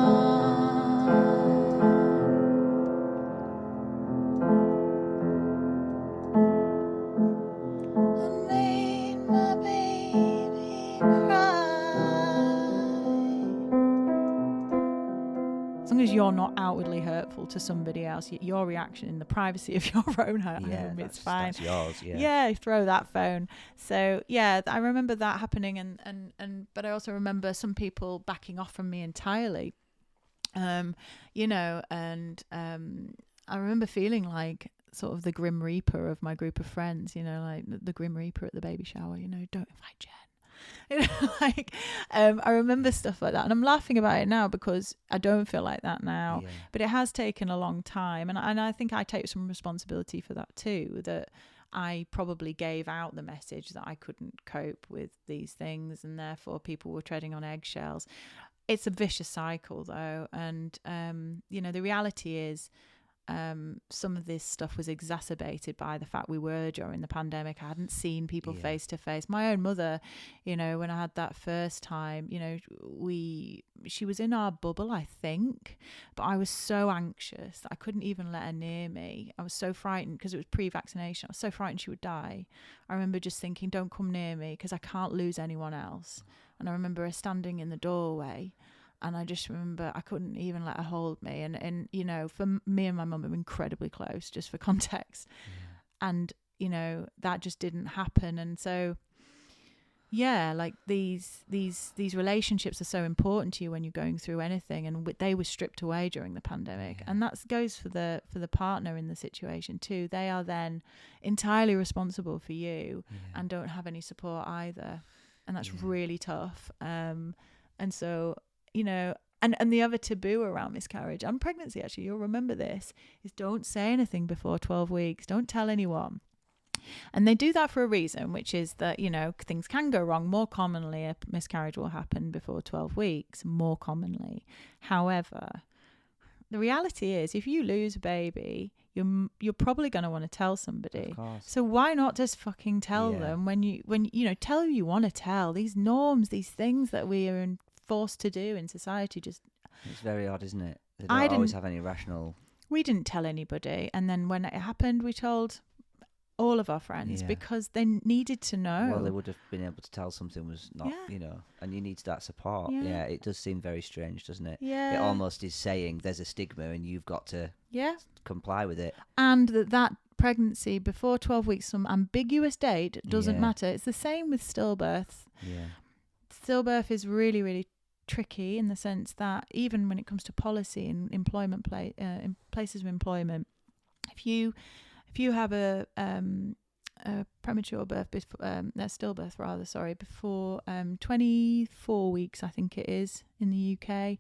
B: I made my baby cry. As long as you're not outwardly hurtful to somebody else, your reaction in the privacy of your own home, it's fine.
A: That's yours,
B: Yeah, throw that phone. So yeah, I remember that happening, and but I also remember some people backing off from me entirely. You know, and I remember feeling like sort of the Grim Reaper of my group of friends, you know, like the Grim Reaper at the baby shower, you know, don't invite Jen. You know, like I remember stuff like that, and I'm laughing about it now because I don't feel like that now.
A: Yeah.
B: But it has taken a long time, and I think I take some responsibility for that too. That I probably gave out the message that I couldn't cope with these things, and therefore people were treading on eggshells. It's a vicious cycle, though, and you know, the reality is. Some of this stuff was exacerbated by the fact we were during the pandemic. I hadn't seen people face to face. My own mother, you know, when I had that first time, you know, she was in our bubble, I think, but I was so anxious that I couldn't even let her near me. I was so frightened because it was pre-vaccination. I was so frightened she would die. I remember just thinking, don't come near me because I can't lose anyone else. And I remember her standing in the doorway. And I just remember I couldn't even let her hold me. And you know, for me and my mum are incredibly close, just for context. Yeah. And, you know, that just didn't happen. And so, yeah, like these relationships are so important to you when you're going through anything. And they were stripped away during the pandemic. Yeah. And that goes for the partner in the situation too. They are then entirely responsible for you and don't have any support either. And that's really tough. And so... You know, and the other taboo around miscarriage and pregnancy, actually, you'll remember this, is don't say anything before 12 weeks. Don't tell anyone. And they do that for a reason, which is that, you know, things can go wrong. More commonly, a miscarriage will happen before 12 weeks, more commonly. However, the reality is if you lose a baby, you're probably going to want to tell somebody.
A: Of course.
B: So why not just fucking tell them when you know, tell who you want to tell. These norms, these things that we are forced to do in society, just
A: it's very odd, isn't it? They don't always have any rational.
B: We didn't tell anybody, and then when it happened, we told all of our friends because they needed to know.
A: Well, they would have been able to tell something was not, you know, and you need that support. Yeah, it does seem very strange, doesn't it?
B: Yeah,
A: it almost is saying there's a stigma and you've got to comply with it.
B: And that pregnancy before 12 weeks, some ambiguous date, doesn't matter. It's the same with stillbirth.
A: Yeah, stillbirth
B: is really, really tricky in the sense that even when it comes to policy and employment in places of employment, if you have a premature birth stillbirth before 24 weeks, I think it is in the UK,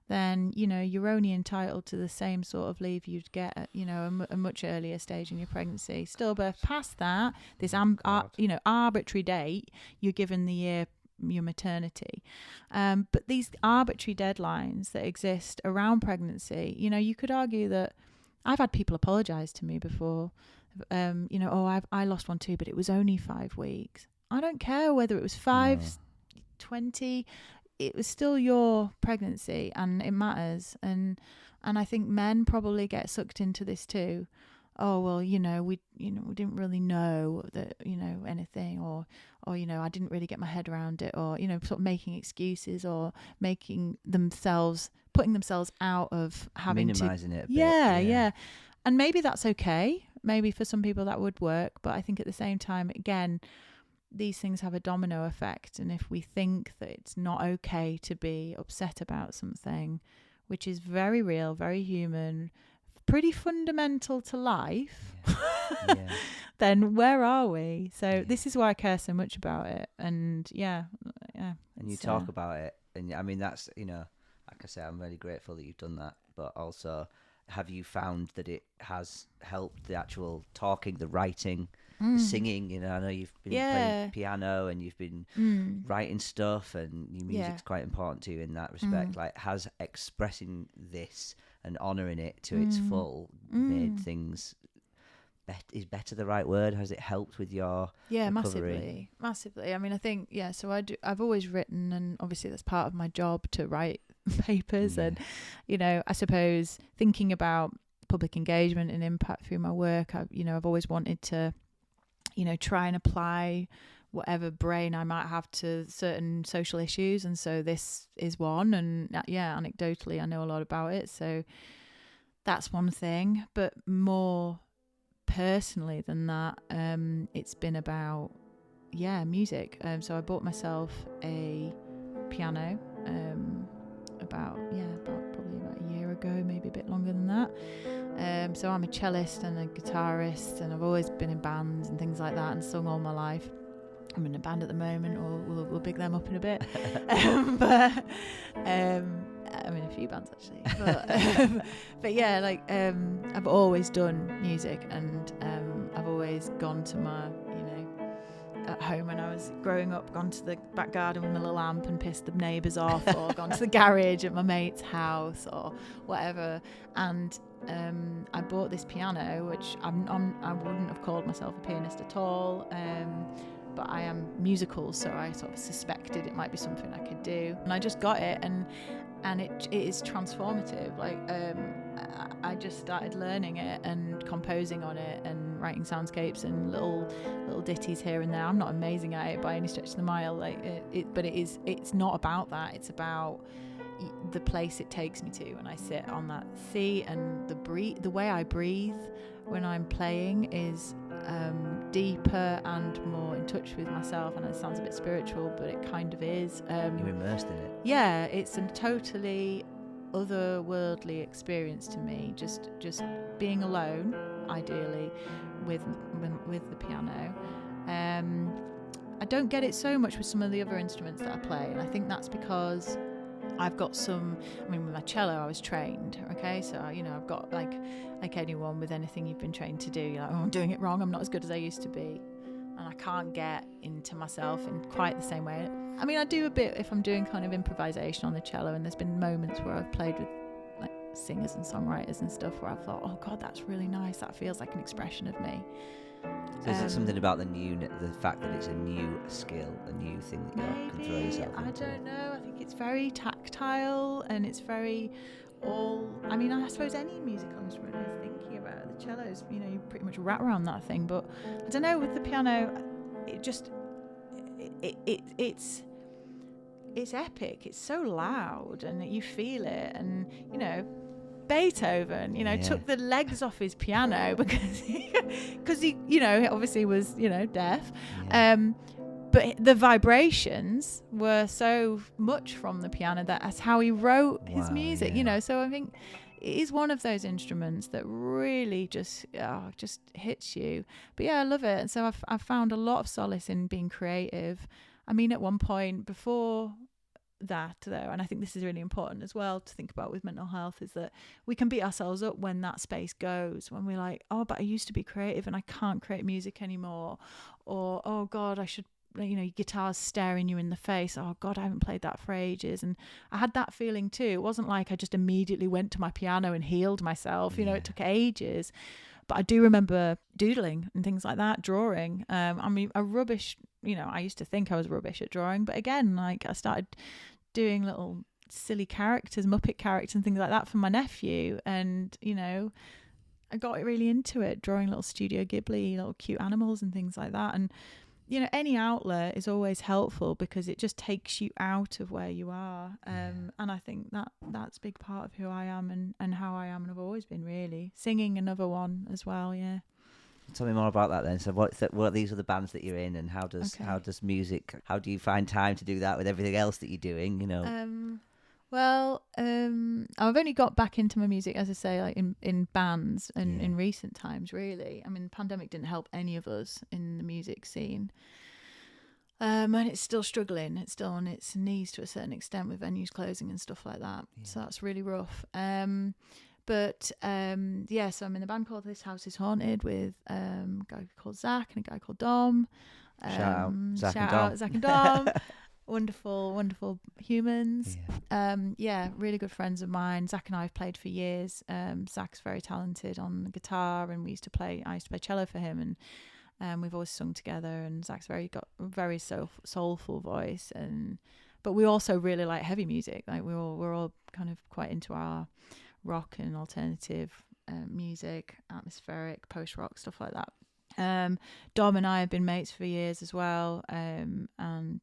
B: then you know you're only entitled to the same sort of leave you'd get at, you know, a much earlier stage in your pregnancy. Stillbirth past that, this arbitrary date, you're given the year your maternity, but these arbitrary deadlines that exist around pregnancy, you know, you could argue that I've had people apologize to me before, you know, I lost one too, but it was only 5 weeks. I don't care whether it was 20, it was still your pregnancy and it matters. And I think men probably get sucked into this too. Oh, well, we didn't really know that, anything, or, you know, I didn't really get my head around it, or, sort of making excuses or putting themselves out of having
A: minimizing it a bit.
B: Yeah. And maybe that's okay. Maybe for some people that would work. But I think at the same time, again, these things have a domino effect. And if we think that it's not okay to be upset about something, which is very real, very human, pretty fundamental to life,
A: Yeah.
B: then where are we? So this is why I care so much about it. And
A: And you talk about it, and I mean, that's, like I say, I'm really grateful that you've done that. But also, have you found that it has helped the actual talking, the writing, the singing? I know you've been playing piano and you've been writing stuff, and your music's quite important to you in that respect. Like, has expressing this and honouring it to its full made things is better the right word? Has it helped with your recovery?
B: Massively. I mean, I think so I've always written, and obviously that's part of my job to write papers. And I suppose thinking about public engagement and impact through my work, I've always wanted to try and apply whatever brain I might have to certain social issues, and so this is one. And anecdotally I know a lot about it, so that's one thing. But more personally than that, it's been about music. So I bought myself a piano about a year ago, maybe a bit longer than that. So I'm a cellist and a guitarist, and I've always been in bands and things like that and sung all my life. I'm in a band at the moment, or we'll big them up in a bit. But I'm in a few bands actually. But I've always done music, and I've always gone to my, at home when I was growing up, gone to the back garden with my little amp and pissed the neighbours off, or gone to the garage at my mate's house or whatever. And I bought this piano, which I wouldn't have called myself a pianist at all. But I am musical, so I sort of suspected it might be something I could do, and I just got it, and it is transformative. Like I just started learning it and composing on it and writing soundscapes and little ditties here and there. I'm not amazing at it by any stretch of the mile, but it's not about that. It's about the place it takes me to when I sit on that seat, and the way I breathe when I'm playing is deeper and more in touch with myself. And it sounds a bit spiritual, but it kind of is.
A: You're immersed in it.
B: Yeah, it's a totally otherworldly experience to me. Just being alone, ideally, with the piano. I don't get it so much with some of the other instruments that I play, and I think that's because I've got with my cello I was trained, okay, so I've got like anyone with anything you've been trained to do, you're like, oh, I'm doing it wrong, I'm not as good as I used to be, and I can't get into myself in quite the same way. I mean, I do a bit if I'm doing kind of improvisation on the cello, and there's been moments where I've played with like singers and songwriters and stuff where I've thought, oh god, that's really nice, that feels like an expression of me.
A: So is it something about the fact that it's a new skill, a new thing that you can throw yourself into?
B: I don't know. I think it's very tactile, and it's very I suppose any musical instrument is thinking about. The cellos, you pretty much rat around that thing. But I don't know, with the piano, it's epic. It's so loud, and you feel it, and Beethoven, took the legs off his piano because he obviously was, deaf.
A: Yeah.
B: But the vibrations were so much from the piano that's how he wrote his music, So I think it is one of those instruments that really just hits you. But I love it. And so I've found a lot of solace in being creative. I mean, at one point before that though, and I think this is really important as well to think about with mental health, is that we can beat ourselves up when that space goes, when we're like, oh, but I used to be creative and I can't create music anymore, or oh god, I should, your guitar's staring you in the face, oh god, I haven't played that for ages. And I had that feeling too. It wasn't like I just immediately went to my piano and healed myself, it took ages. But I do remember doodling and things like that, drawing. I used to think I was rubbish at drawing, but again, like I started doing little silly characters, Muppet characters and things like that for my nephew, and I got really into it, drawing little Studio Ghibli, little cute animals and things like that. And any outlet is always helpful because it just takes you out of where you are. And I think that's a big part of who I am and how I am, and I've always been, really. Singing, another one as well, yeah.
A: Tell me more about that then. So what these are the bands that you're in, and how does music, how do you find time to do that with everything else that you're doing,
B: Well, I've only got back into my music, as I say, like in bands and in recent times, really. I mean, the pandemic didn't help any of us in the music scene. And it's still struggling. It's still on its knees to a certain extent with venues closing and stuff like that. Yeah. So that's really rough. So I'm in the band called This House is Haunted with a guy called Zach and a guy called Dom.
A: Shout out
B: Zach and Dom. Wonderful humans. Really good friends of mine. Zach and I have played for years. Zach's very talented on the guitar, and I used to play cello for him, and we've always sung together, and Zach's got a very soulful voice, but we also really like heavy music. Like we're all kind of quite into our rock and alternative music, atmospheric, post-rock, stuff like that. Dom and I have been mates for years as well, and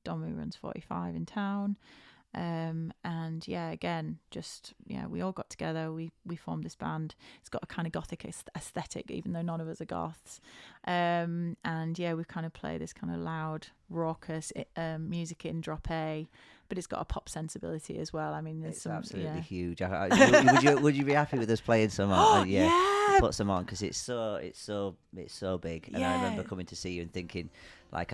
B: Dom, who runs 45 in town, we all got together, we formed this band. It's got a kind of gothic aesthetic, even though none of us are goths, we kind of play this kind of loud raucous music in drop A, but it's got a pop sensibility as well. I mean, there's
A: absolutely huge. Would you be happy with us playing some on? Put some on, because it's so big. And I remember coming to see you and thinking, like,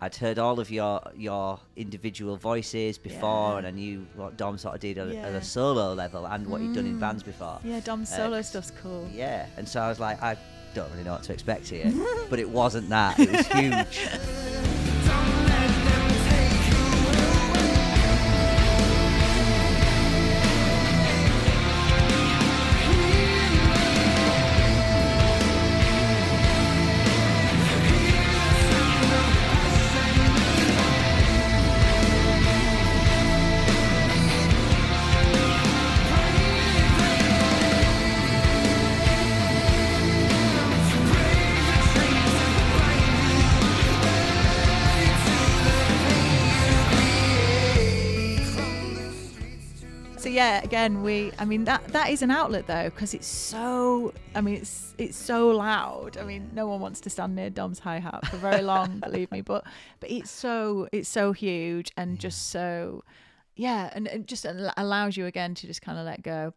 A: I'd heard all of your individual voices before, and I knew what Dom sort of did at a solo level and what he'd done in bands before.
B: Yeah, Dom's solo stuff's cool.
A: Yeah, and so I was like, I don't really know what to expect here, but it wasn't that. It was huge.
B: Again, that is an outlet though, because it's so loud. I mean, no one wants to stand near Dom's hi-hat for very long, believe me, but it's so huge and just so, and it just allows you again to just kind of let go.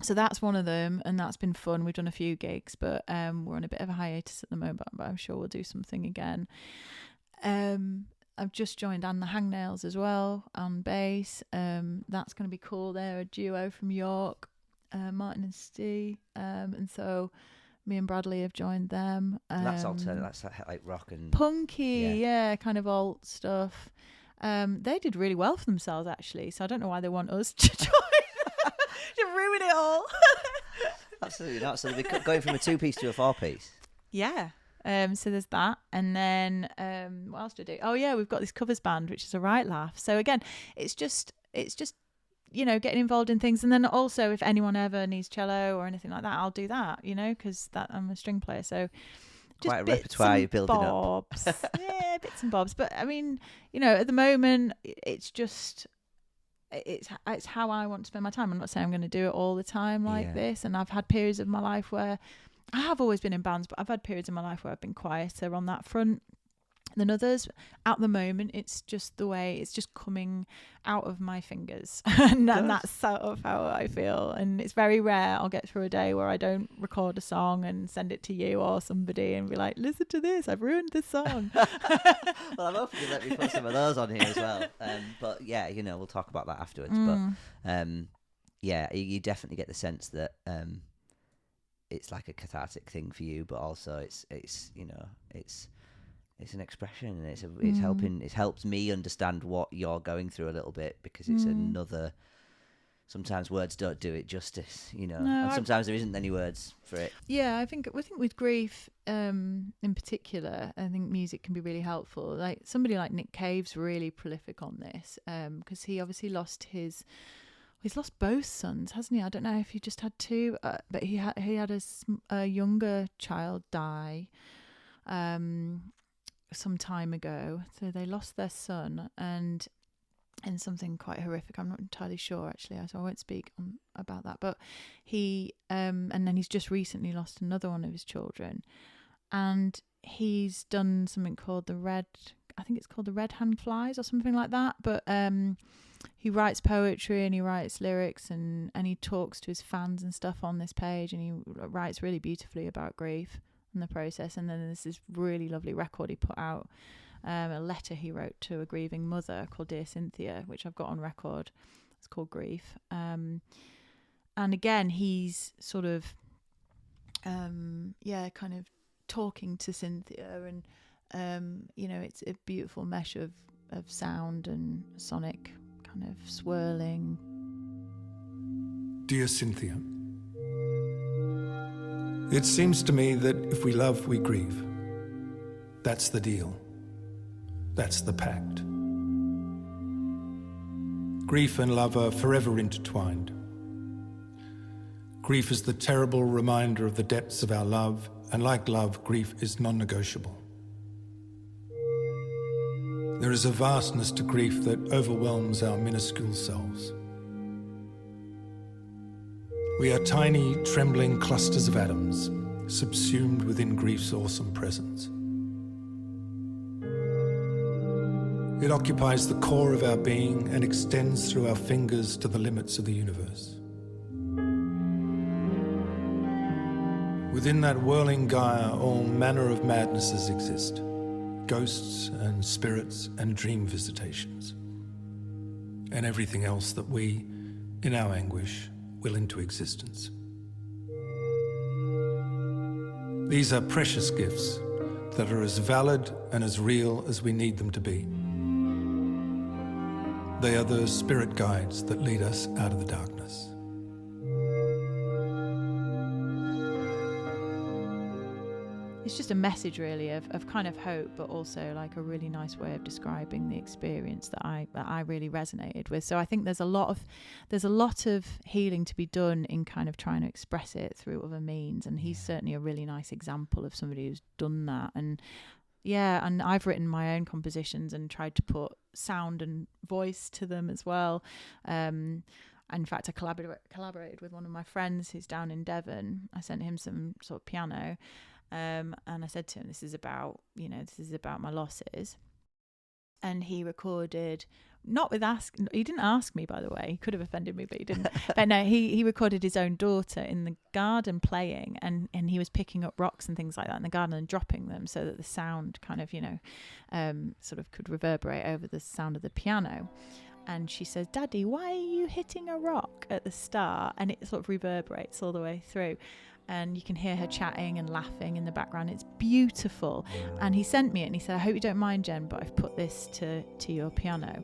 B: So that's one of them, and that's been fun. We've done a few gigs, but we're on a bit of a hiatus at the moment, but I'm sure we'll do something again. I've just joined Anne the Hangnails as well on bass. That's going to be cool. They're a duo from York, Martin and Steve. And so me and Bradley have joined them.
A: That's alternative. That's like rock and
B: punky, kind of alt stuff. They did really well for themselves, actually. So I don't know why they want us to join. To ruin it all.
A: Absolutely not. So they're going from a 2-piece to a 4-piece.
B: Yeah. So there's that, and then what else do I do? Oh yeah, we've got this covers band, which is a right laugh. So again, it's just getting involved in things, and then also if anyone ever needs cello or anything like that, I'll do that, because I'm a string player. So just
A: quite a repertoire you're building
B: bobs. Up. Yeah, bits and bobs. But I mean, at the moment, it's just. It's how I want to spend my time. I'm not saying I'm going to do it all the time like this, and I've had periods of my life where I have always been in bands, but I've had periods in my life where I've been quieter on that front than others. At the moment, it's just the way it's just coming out of my fingers, and that's sort of how I feel. And it's very rare I'll get through a day where I don't record a song and send it to you or somebody and be like, listen to this, I've ruined this song.
A: Well, I'm hoping you let me put some of those on here as well. But yeah, we'll talk about that afterwards. But you definitely get the sense that it's like a cathartic thing for you, but also it's an expression, and it's helped me understand what you're going through a little bit, because it's another. Sometimes words don't do it justice, and sometimes there isn't any words for it.
B: Yeah, I think with grief, in particular, I think music can be really helpful. Like somebody like Nick Cave's really prolific on this, because he obviously he's lost both sons, hasn't he? I don't know if he just had two, but he had a younger child die some time ago. So they lost their son, and something quite horrific. I'm not entirely sure, actually, so I won't speak about that. But he, and then he's just recently lost another one of his children, and he's done something called the Red I think it's called The Red Hand Flies or something like that. But he writes poetry and he writes lyrics and he talks to his fans and stuff on this page, and he writes really beautifully about grief and the process. And then there's this really lovely record he put out, a letter he wrote to a grieving mother called Dear Cynthia, which I've got on record. It's called Grief. And again, he's sort of, kind of talking to Cynthia, and it's a beautiful mesh of sound and sonic kind of swirling.
C: Dear Cynthia, it seems to me that if we love, we grieve. That's the deal. That's the pact. Grief and love are forever intertwined. Grief is the terrible reminder of the depths of our love, and like love, grief is non-negotiable. There is a vastness to grief that overwhelms our minuscule selves. We are tiny, trembling clusters of atoms, subsumed within grief's awesome presence. It occupies the core of our being and extends through our fingers to the limits of the universe. Within that whirling Gaia, all manner of madnesses exist. Ghosts and spirits and dream visitations. And everything else that we, in our anguish, will into existence. These are precious gifts that are as valid and as real as we need them to be. They are the spirit guides that lead us out of the darkness.
B: It's just a message really of kind of hope, but also like a really nice way of describing the experience that I really resonated with. So I think there's a lot of healing to be done in kind of trying to express it through other means, and he's certainly a really nice example of somebody who's done that. And I've written my own compositions and tried to put sound and voice to them as well. In fact, I collaborated with one of my friends who's down in Devon. I sent him some sort of piano. And I said to him, this is about my losses. And he recorded, he didn't ask me, by the way. He could have offended me, but he didn't. But no, he recorded his own daughter in the garden playing, and he was picking up rocks and things like that in the garden and dropping them so that the sound kind of, sort of could reverberate over the sound of the piano. And she says, Daddy, why are you hitting a rock at the start? And it sort of reverberates all the way through. And you can hear her chatting and laughing in the background. It's beautiful. And he sent me it and he said, I hope you don't mind, Jen, but I've put this to your piano.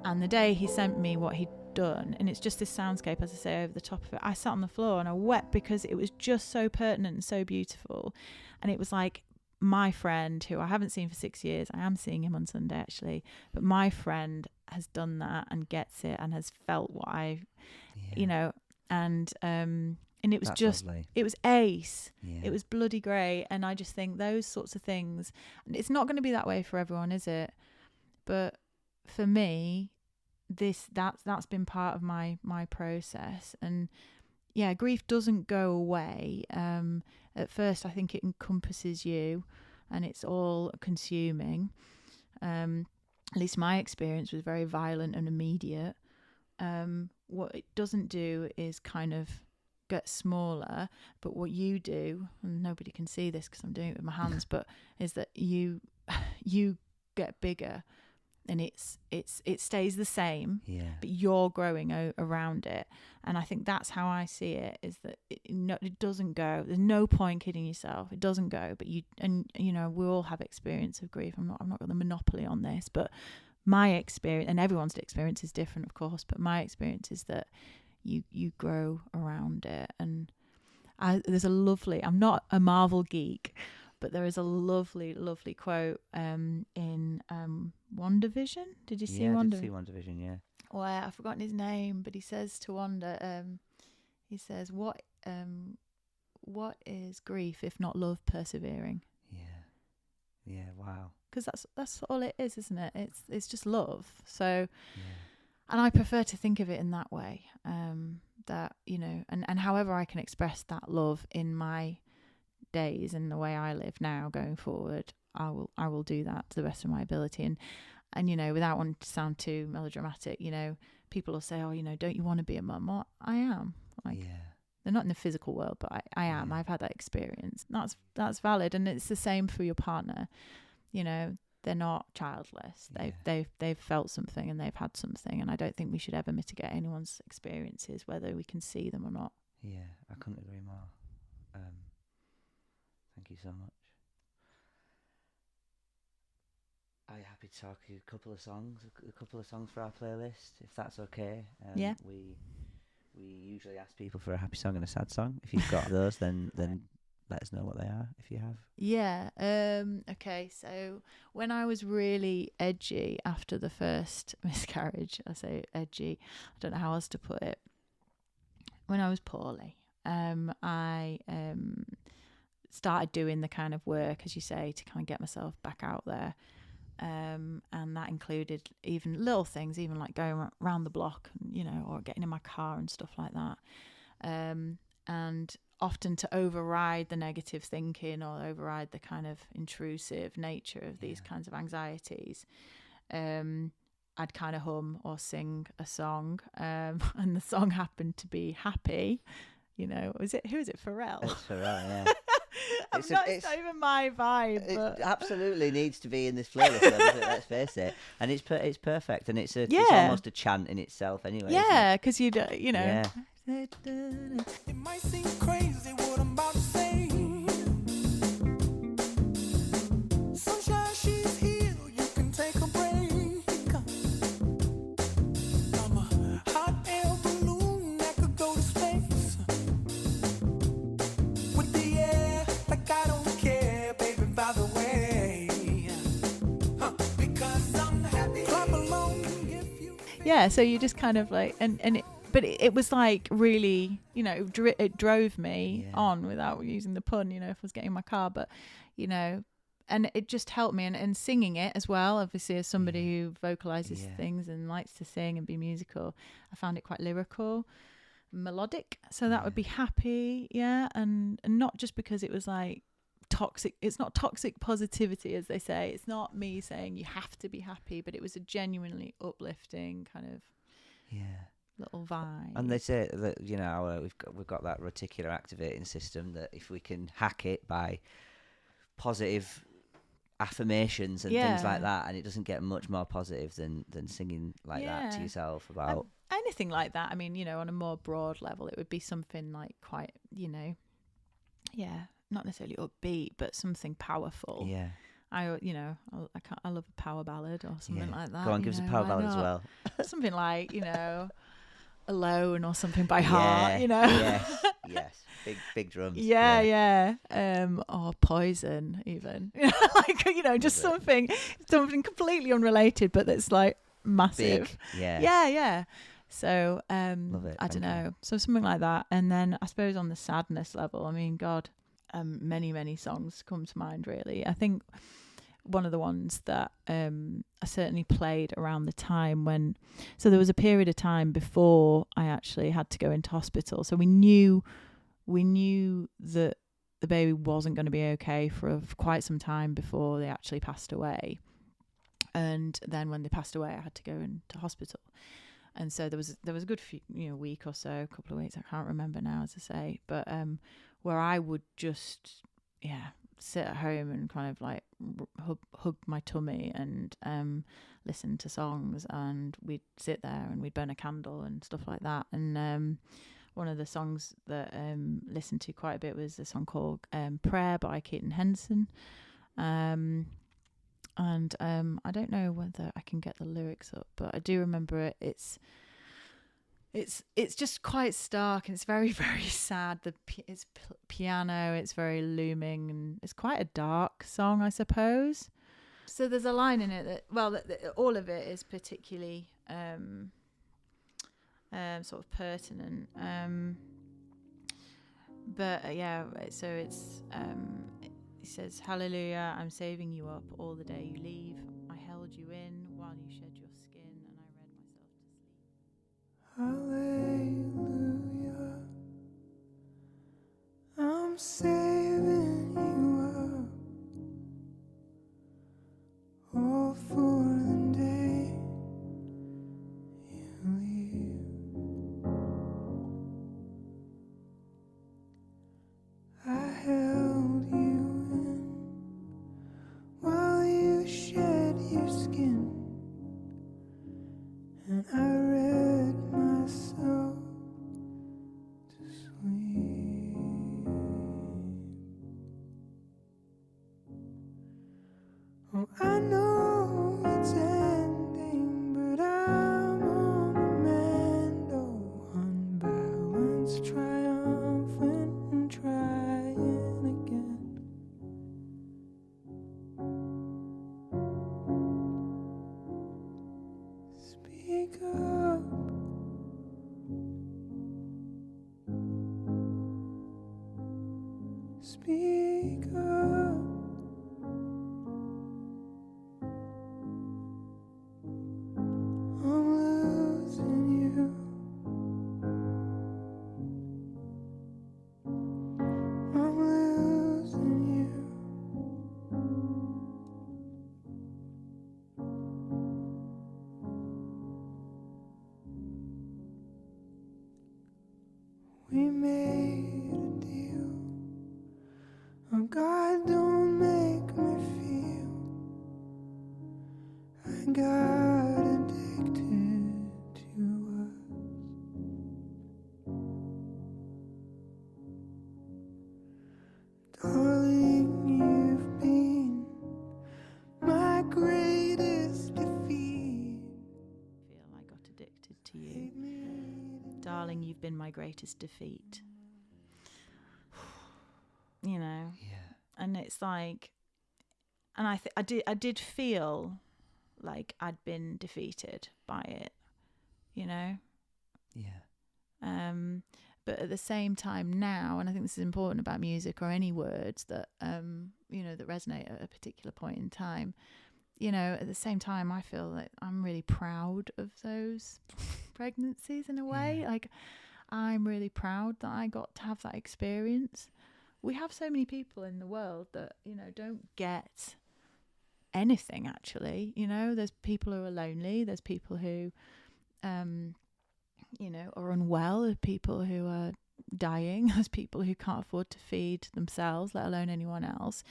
B: And the day he sent me what he'd done, and it's just this soundscape, as I say, over the top of it, I sat on the floor and I wept because it was just so pertinent and so beautiful. And it was like my friend, who I haven't seen for 6 years, I am seeing him on Sunday actually, but my friend has done that and gets it and has felt what and it was
A: That's
B: just
A: lovely.
B: It was ace.
A: Yeah.
B: It was bloody great. And I just think those sorts of things, and it's not going to be that way for everyone, is it? But for me, that's been part of my process. And grief doesn't go away. At first I think it encompasses you and it's all consuming. At least my experience was very violent and immediate. What it doesn't do is kind of get smaller, but what you do, and nobody can see this because I'm doing it with my hands, but is that you get bigger, and it stays the same, but you're growing around it. And I think that's how I see it, is that it doesn't go. There's no point kidding yourself. It doesn't go. But we all have experience of grief. I'm not got the monopoly on this, but my experience, and everyone's experience is different, of course, but my experience is that you grow around it. And there's a lovely, I'm not a Marvel geek, but there is a lovely, lovely quote in WandaVision. Did you see WandaVision?
A: Yeah, I did see WandaVision, yeah.
B: Well, I've forgotten his name, but he says to Wanda, he says, what is grief if not love persevering?
A: Yeah, wow.
B: Because that's all it is, isn't it? It's just love. So, and I prefer to think of it in that way, that, and however I can express that love in my days and the way I live now going forward, I will do that to the best of my ability. And without wanting to sound too melodramatic, people will say, oh, don't you want to be a mum? Well, I am. They're not in the physical world, but I am. I've had that experience. That's valid. And it's the same for your partner. They're not childless. They've felt something and they've had something. And I don't think we should ever mitigate anyone's experiences, whether we can see them or not.
A: Yeah, I couldn't agree more. Thank you so much. Are you happy to talk a couple of songs for our playlist, if that's okay?
B: Yeah.
A: We usually ask people for a happy song and a sad song. If you've got those, then let us know what they are, if you have.
B: Yeah. Okay. So when I was really edgy after the first miscarriage, I say edgy, I don't know how else to put it. When I was poorly, I started doing the kind of work, as you say, to kind of get myself back out there. And that included even little things, even like going around the block, or getting in my car and stuff like that. And often to override the negative thinking or override the kind of intrusive nature of these kinds of anxieties, I'd kind of hum or sing a song, and the song happened to be Happy. Who is it, Pharrell?
A: It's Pharrell, yeah.
B: It's not even my vibe.
A: It absolutely needs to be in this playlist, let's face it. And it's perfect, and it's almost a chant in itself anyway.
B: Yeah, because you know.
A: Yeah.
D: It might seem crazy what I'm about to say. Sunshine, she's here, you can take a break. I'm a hot air balloon that could go to space. With the air, like I don't care, baby, by the way. Because I'm happy. Clap along if you...
B: Yeah, so you just kind of like, but it was like really, it drove me on, without using the pun, if I was getting in my car, but, and it just helped me. And singing it as well, obviously, as somebody who vocalizes things and likes to sing and be musical, I found it quite lyrical, melodic. So that would be Happy, and not just because it was like toxic. It's not toxic positivity, as they say. It's not me saying you have to be happy, but it was a genuinely uplifting kind of little vibe.
A: And they say that we've got that reticular activating system, that if we can hack it by positive affirmations and things like that, and it doesn't get much more positive than singing like that to yourself about
B: anything like that. I mean, on a more broad level, it would be something like quite, not necessarily upbeat, but something powerful. I love a power ballad or something like that.
A: Go on, give us a power ballad as well.
B: Something like, Alone or something by Heart,
A: Yes. Big drums.
B: Or Poison even. Just something completely unrelated, but that's like massive.
A: Big.
B: Yeah. So
A: love it.
B: I don't know. So something like that. And then I suppose on the sadness level, I mean, God, many songs come to mind, really. I think one of the ones that I certainly played around the time so there was a period of time before I actually had to go into hospital. So we knew that the baby wasn't going to be okay for quite some time before they actually passed away. And then when they passed away, I had to go into hospital. And so there was a good few, week or so, a couple of weeks, I can't remember now, as I say, but where I would just sit at home and kind of like hug my tummy and listen to songs, and we'd sit there and we'd burn a candle and stuff like that. And one of the songs that listened to quite a bit was a song called Prayer by Keaton Henson. And I don't know whether I can get the lyrics up, but I do remember it. It's just quite stark, and it's very, very sad. It's piano, it's very looming, and it's quite a dark song, I suppose. So there's a line in it that all of it is particularly sort of pertinent. So it's he says, "Hallelujah, I'm saving you up all the day you leave. I held you in while you shed your skin, and I read myself to sleep."
D: Hallelujah, I'm saving you up all for the day you leave. I held you in while you shed your skin, and I read myself to sleep. Oh, I know it's ending, but I'm on the mend. Oh, unbalanced, triumphant, and trying again. Speak up. Speak up. I'm losing you. I'm losing you. We made a deal. Oh God, don't make me feel I got addicted to us. Darling, you've been my greatest defeat.
B: Feel I got addicted to you. Darling, you've been my greatest defeat.
A: Yeah.
B: And it's like, and I did feel like I'd been defeated by it,
A: Yeah.
B: but at the same time now, and I think this is important about music or any words that that resonate at a particular point in time, at the same time I feel that I'm really proud of those pregnancies in a way.
A: Yeah.
B: Like, I'm really proud that I got to have that experience. We have so many people in the world that don't get anything, actually. There's people who are lonely, there's people who are unwell, there's people who are dying, there's people who can't afford to feed themselves, let alone anyone else.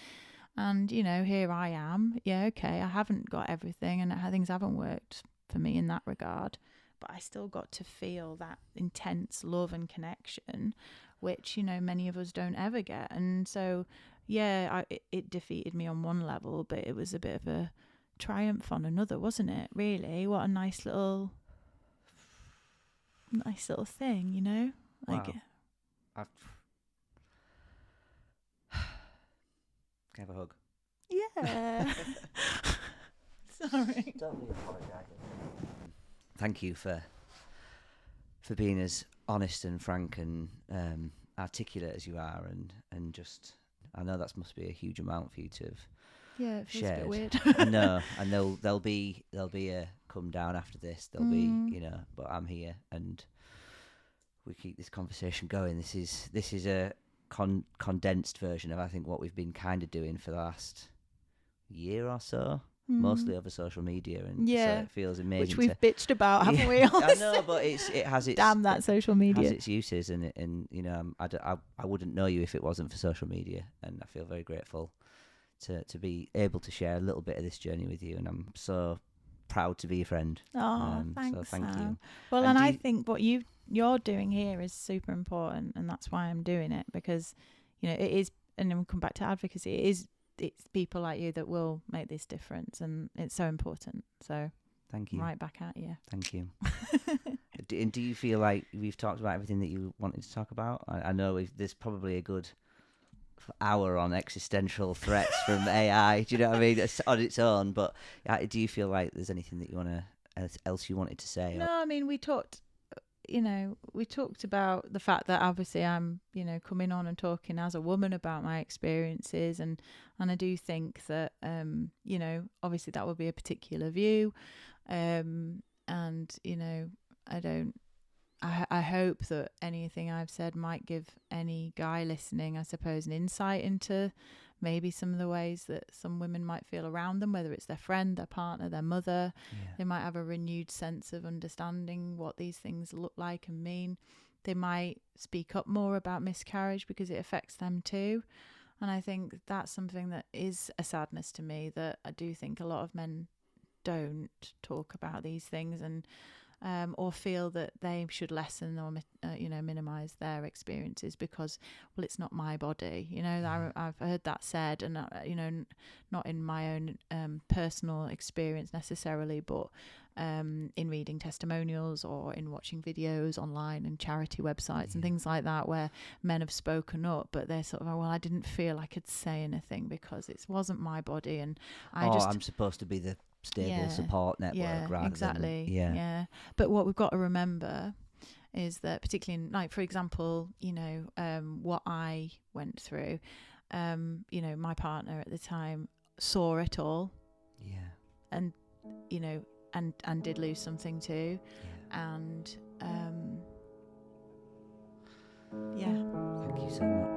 B: And here I am. I haven't got everything, and things haven't worked for me in that regard, but I still got to feel that intense love and connection, which many of us don't ever get. And so it defeated me on one level, but it was a bit of a triumph on another, wasn't it? Really, what a nice little thing, like.
A: Wow. Can I have a hug?
B: Yeah. Sorry.
A: Don't be apologising. Thank you for being as honest and frank and articulate as you are, and just, I know that must be a huge amount for you to have
B: Yeah, it feels
A: shared.
B: a bit weird.
A: I know, and there'll be a come down after this. There'll be, but I'm here, and we keep this conversation going. This is a condensed version of, I think, what we've been kind of doing for the last year or so. mostly over social media, and so it feels amazing.
B: Which we've bitched about, haven't we?
A: I know, but it has its
B: damn that social media
A: has its uses, and you know, I wouldn't know you if it wasn't for social media, and I feel very grateful to be able to share a little bit of this journey with you, and I'm so proud to be your friend.
B: Thanks,
A: so thank
B: Sam.
A: you.
B: Well,
A: And
B: and
A: do
B: I
A: you-
B: think what you're doing here is super important, and that's why I'm doing it, because you know it is. And then we'll come back to advocacy. It's people like you that will make this difference, and it's so important. So
A: Thank you.
B: right back at you.
A: Thank you. And do you feel like we've talked about everything that you wanted to talk about? I know there's probably a good hour on existential threats from AI. Do you know what I mean? It's on its own, but do you feel like there's anything that you else you wanted to say?
B: No, I mean we talked about the fact that obviously I'm, coming on and talking as a woman about my experiences, and I do think that, obviously that would be a particular view, and I hope that anything I've said might give any guy listening, I suppose, an insight into maybe some of the ways that some women might feel around them, whether it's their friend, their partner, their mother. They might have a renewed sense of understanding what these things look like and mean. They might speak up more about miscarriage because it affects them too. And I think that's something that is a sadness to me, that I do think a lot of men don't talk about these things, and or feel that they should lessen or minimize their experiences because, well, it's not my body. I've heard that said, and not in my own personal experience necessarily, but in reading testimonials or in watching videos online and charity websites and things like that, where men have spoken up, but they're sort of, well, I didn't feel I could say anything because it wasn't my body, and I'm
A: supposed to be the stable support network rather
B: exactly
A: than
B: but what we've got to remember is that, particularly in, like, for example, what I went through, my partner at the time saw it all, and and did lose something too, and
A: thank you so much.